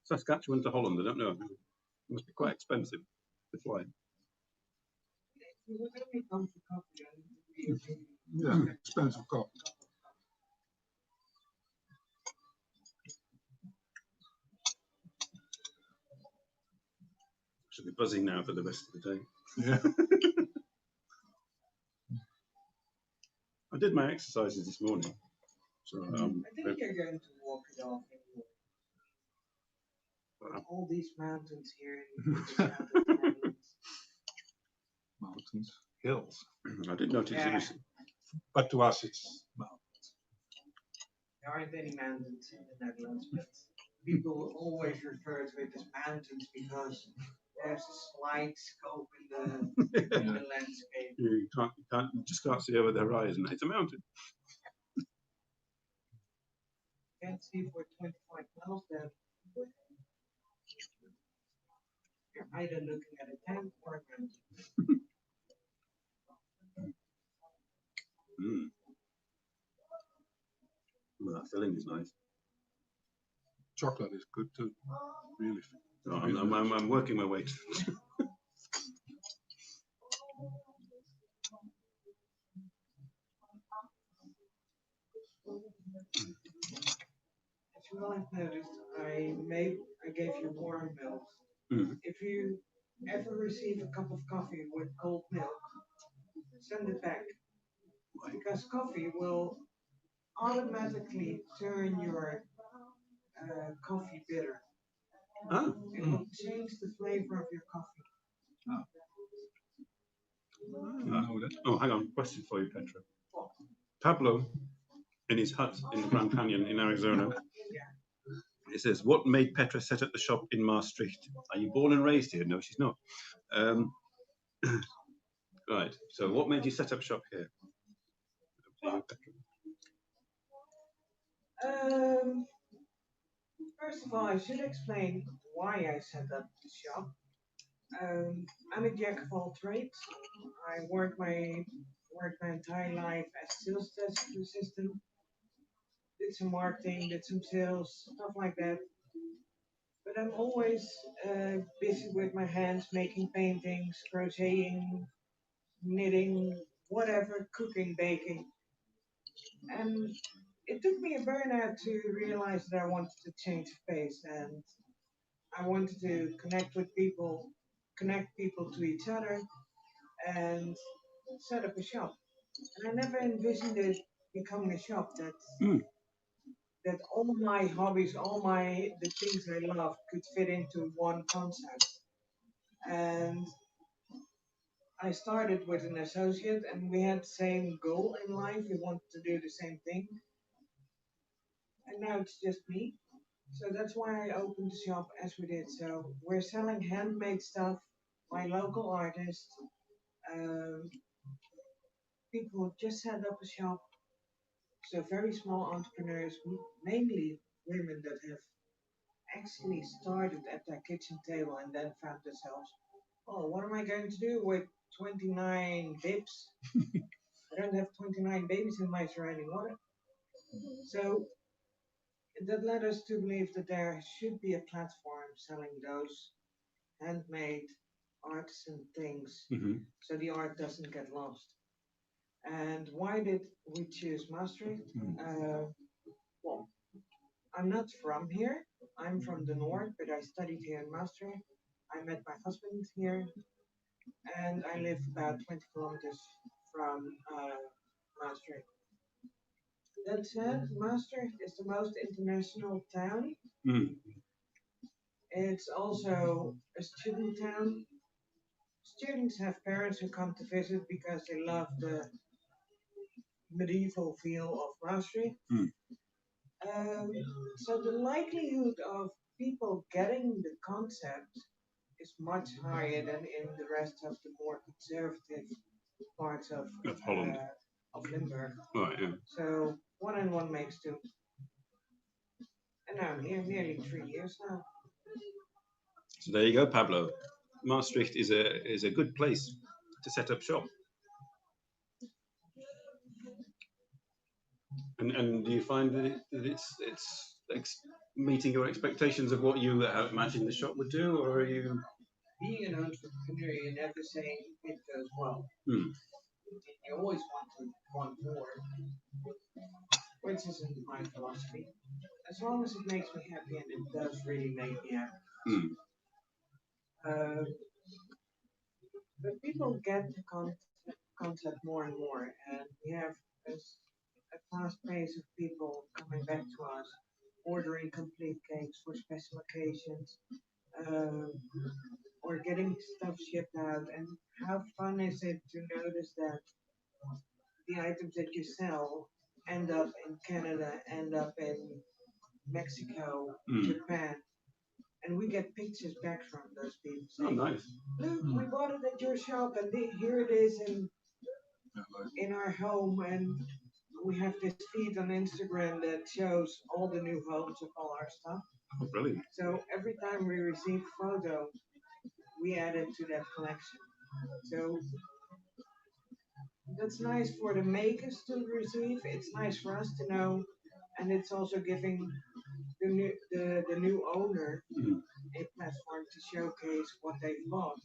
Saskatchewan to Holland, I don't know. It must be quite expensive to fly. You would only come for coffee. Yeah, expensive coffee. Should be buzzing now for the rest of the day. Yeah. I did my exercises this morning. So I think you're going to walk it off anyway. All these mountains here. Mountains, hills. I did notice it was. But to us, it's mountains. There aren't any mountains in the Netherlands, but people always refer to it as mountains because there's a slight scope in the landscape. You just can't see over the horizon. It's a mountain. Can't see for 25 miles, then you're either looking at a tank or a mountain. Well, that filling is nice. Chocolate is good too. Really. So I'm working my way to As you might have noticed, I gave you warm milk. If you ever receive a cup of coffee with cold milk, send it back. Because coffee will automatically turn your coffee bitter. It will change the flavor of your coffee. Oh, hang on. Question for you, Petra. Pablo, in his hut in the Grand Canyon in Arizona, it says, what made Petra set up the shop in Maastricht? Are you born and raised here? No, she's not. Right. So what made you set up shop here? First of all, I should explain why I set up the shop. I'm a jack of all trades. I worked my entire life as a sales desk assistant. Did some marketing, did some sales, stuff like that. But I'm always busy with my hands, making paintings, crocheting, knitting, whatever, cooking, baking. And it took me a burnout to realize that I wanted to change pace and I wanted to connect people to each other, and set up a shop. And I never envisioned it becoming a shop that all my hobbies, the things I love could fit into one concept. And I started with an associate, and we had the same goal in life. We wanted to do the same thing. and now it's just me. So that's why I opened the shop as we did. So we're selling handmade stuff by local artists, um, people who just set up a shop. So very small entrepreneurs, mainly women that have actually started at their kitchen table and then found themselves, oh, what am I going to do with 29 bibs? I don't have 29 babies in my surrounding water. So that led us to believe that there should be a platform selling those handmade artisan things so the art doesn't get lost. And why did we choose Maastricht? Well, I'm not from here. I'm from the north, but I studied here in Maastricht. I met my husband here, and I live about 20 kilometers from Maastricht. That said, Maastricht is the most international town. It's also a student town. Students have parents who come to visit because they love the medieval feel of Maastricht. So the likelihood of people getting the concept is much higher than in the rest of the more conservative parts of Holland, of Limburg. Right, yeah. So 1 and 1 makes 2. And now I'm here nearly 3 years now. So there you go, Pablo. Maastricht is a good place to set up shop. And do you find that it's meeting your expectations of what you imagine the shop would do, or are you? Being an entrepreneur, you never say it goes well. You always want more, which isn't my philosophy. As long as it makes me happy, and it does really make me happy. But people get the concept more and more, and we have a fast pace of people coming back to us, ordering complete cakes for special occasions, or getting stuff shipped out. And how fun is it to notice that the items that you sell end up in Canada, end up in Mexico, Japan, and we get pictures back from those people saying, oh, nice. Look, we bought it at your shop, and here it is in our home, and we have this feed on Instagram that shows all the new homes of all our stuff. Oh, brilliant. So every time we receive a photo, we add it to that collection. So that's nice for the makers to receive. It's nice for us to know, and it's also giving the new owner a platform to showcase what they've bought.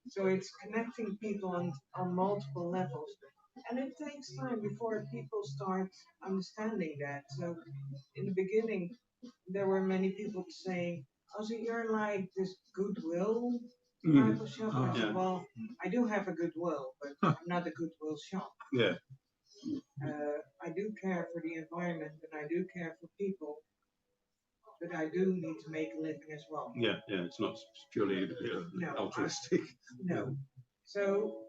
So it's connecting people on multiple levels. And it takes time before people start understanding that. So in the beginning, there were many people saying, oh, so you're like this goodwill type of shop. I said, well, I do have a goodwill, but I'm not a goodwill shop. Yeah. I do care for the environment, and I do care for people, but I do need to make a living as well. Yeah, it's not purely altruistic. No. So,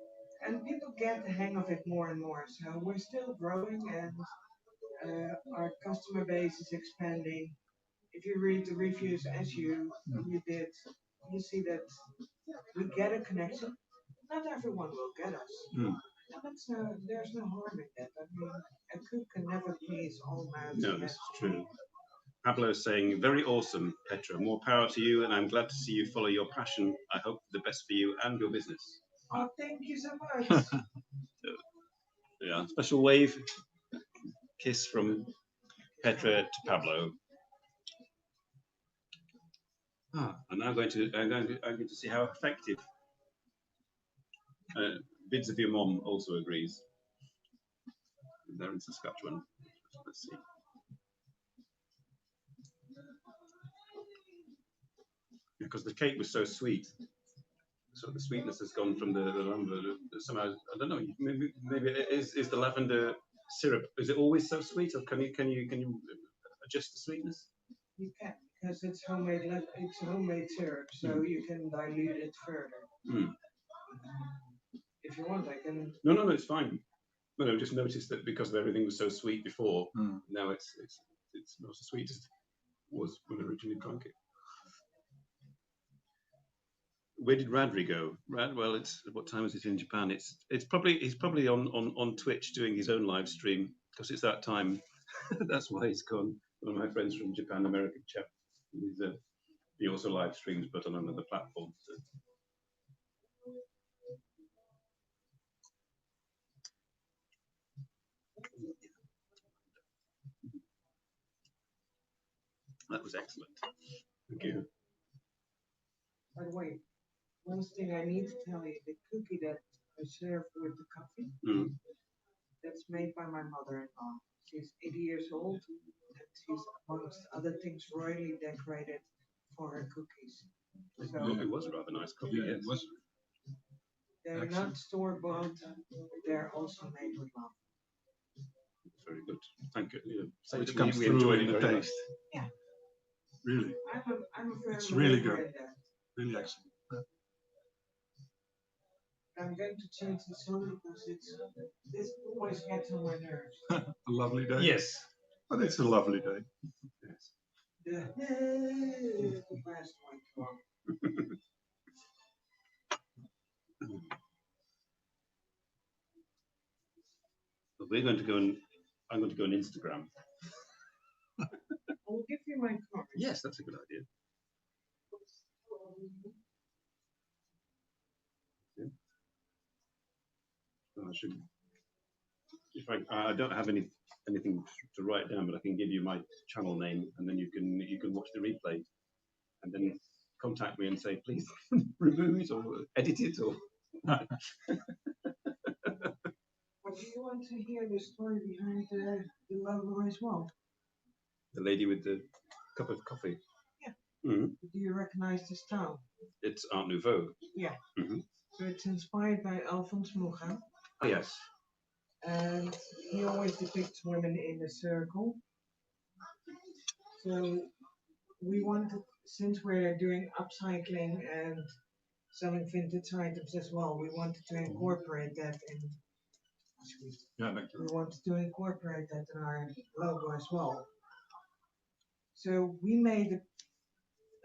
and people get the hang of it more and more. So we're still growing, and our customer base is expanding. If you read the reviews as you did, you see that we get a connection. Not everyone will get us. And there's no harm in that. I mean, a cook can never please all mouths. No, this is true. Pablo is saying, very awesome, Petra. More power to you, and I'm glad to see you follow your passion. I hope the best for you and your business. Oh, thank you so much. Yeah, special wave kiss from Petra to Pablo. And I'm going to see how effective. Bids of your mom also agrees. They're in Saskatchewan. Let's see. Because the cake was so sweet, so the sweetness has gone from the lavender. Somehow, I don't know. Maybe is the lavender syrup? Is it always so sweet, or can you adjust the sweetness? You can, because it's homemade. It's homemade syrup, so you can dilute it further. If you want, I can. No, it's fine. No, just noticed that because everything was so sweet before, now it's it's not as sweet as it was when I originally drank it. Where did Radri go? Well, it's what time is it in Japan? He's probably on Twitch doing his own live stream because it's that time. That's why he's gone. One of my friends from Japan, American chap. He also live streams, but on another platform. So. That was excellent. Thank you. By the way, one thing I need to tell you, the cookie that I serve with the coffee, that's made by my mother-in-law. She's 80 years old, and she's, amongst other things, royally decorated for her cookies. So It was a rather nice coffee. Yeah, Yes. it was. they're Excellent. not store-bought, they're also made with love. Very good. Thank you. Yeah. So Which we comes through enjoyed in it the very taste. Yeah. Really, I'm a very It's really believer good. in that. really excellent. I'm going to change the song because this always gets on my nerves. A lovely day. Yes. But it's a lovely day. Yes. The last one. But we're going to go and I'm going to go on Instagram. I'll give you my card. Yes, that's a good idea. Yeah. I should. If I don't have anything to write down, but I can give you my channel name, and then you can watch the replay, and then contact me and say, please remove it or edit it or. But do you want to hear the story behind the logo as well? The lady with the cup of coffee. Yeah. Mm-hmm. Do you recognize the style? It's Art Nouveau. Yeah. Mm-hmm. So it's inspired by Alphonse Mucha. Oh, yes. And he always depicts women in a circle. So we wanted, since we're doing upcycling and selling vintage items as well, we wanted to incorporate that in. Yeah, thank you. We wanted to incorporate that in our logo as well. So we made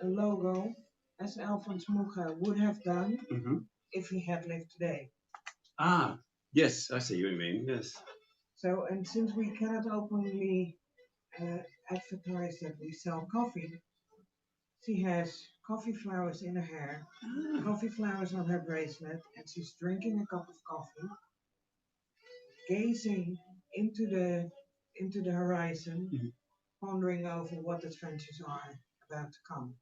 a logo as Alphonse Mucha would have done if he had lived today. Ah, yes, I see what you mean. Yes. So, and since we cannot openly advertise that we sell coffee, she has coffee flowers in her hair, coffee flowers on her bracelet, and she's drinking a cup of coffee, gazing into the horizon, pondering over what adventures are about to come.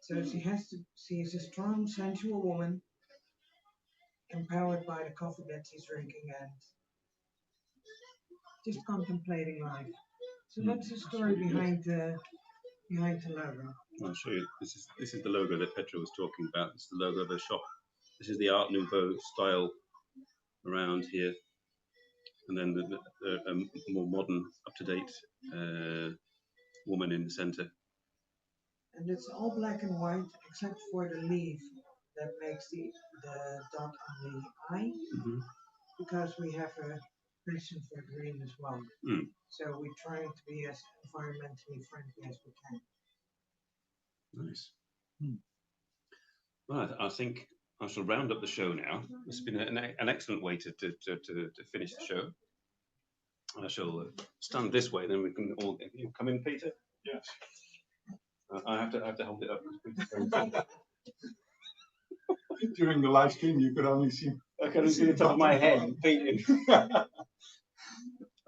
So she is a strong, sensual woman, empowered by the coffee that she's drinking and just contemplating life. So that's the story behind the logo. I'll show you. This is the logo that Petra was talking about. It's the logo of the shop. This is the Art Nouveau style around here, and then the more modern, up-to-date woman in the center. And it's all black and white except for the leaf that makes the dot on the eye, because we have a passion for green as well. So we're trying to be as environmentally friendly as we can. Nice. Well, I think I shall round up the show now. It's been an excellent way to finish the show. I shall stand this way, then we can all you come in, Peter. Yes. I have to hold it up. During the live stream, you could only see. I can see the top of my head painting.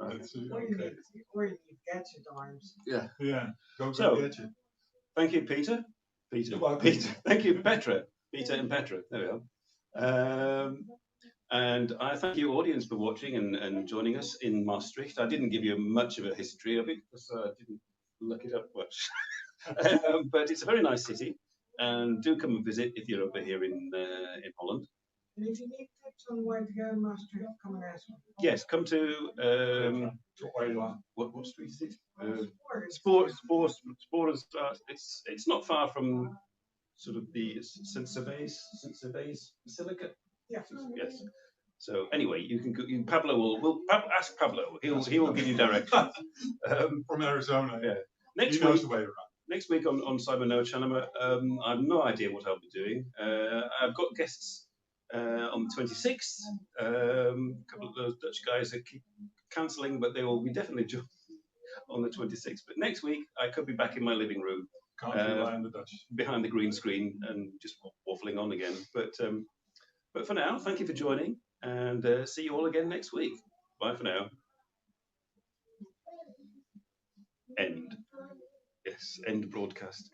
Okay. Or you need gadget arms. Yeah. Yeah. Go So, gadget. thank you, Peter. Peter. You're welcome. Peter. Thank you, Petra. Peter and Petra. There we are. And I thank you, audience, for watching and joining us in Maastricht. I didn't give you much of a history of it because I didn't look it up much. But it's a very nice city, and do come and visit if you're over here in Holland. And if you need tips on where to go in Maastricht, come and ask me. Yes, come to what street is it? Sporers. It's not far from sort of the St. Servais Basilica. Yeah. Yes. So anyway, you can go, Pablo will ask Pablo. He will give you directions. From Arizona. Yeah. He knows the way around. Next week on Cyber NoChaNoMa, I have no idea what I'll be doing. I've got guests on the 26th. A couple of those Dutch guys that keep cancelling, but they will be definitely on the 26th. But next week, I could be back in my living room. Can't rely on the Dutch. Behind the green screen and just waffling on again. But for now, thank you for joining, and see you all again next week. Bye for now. End. Yes, end broadcast.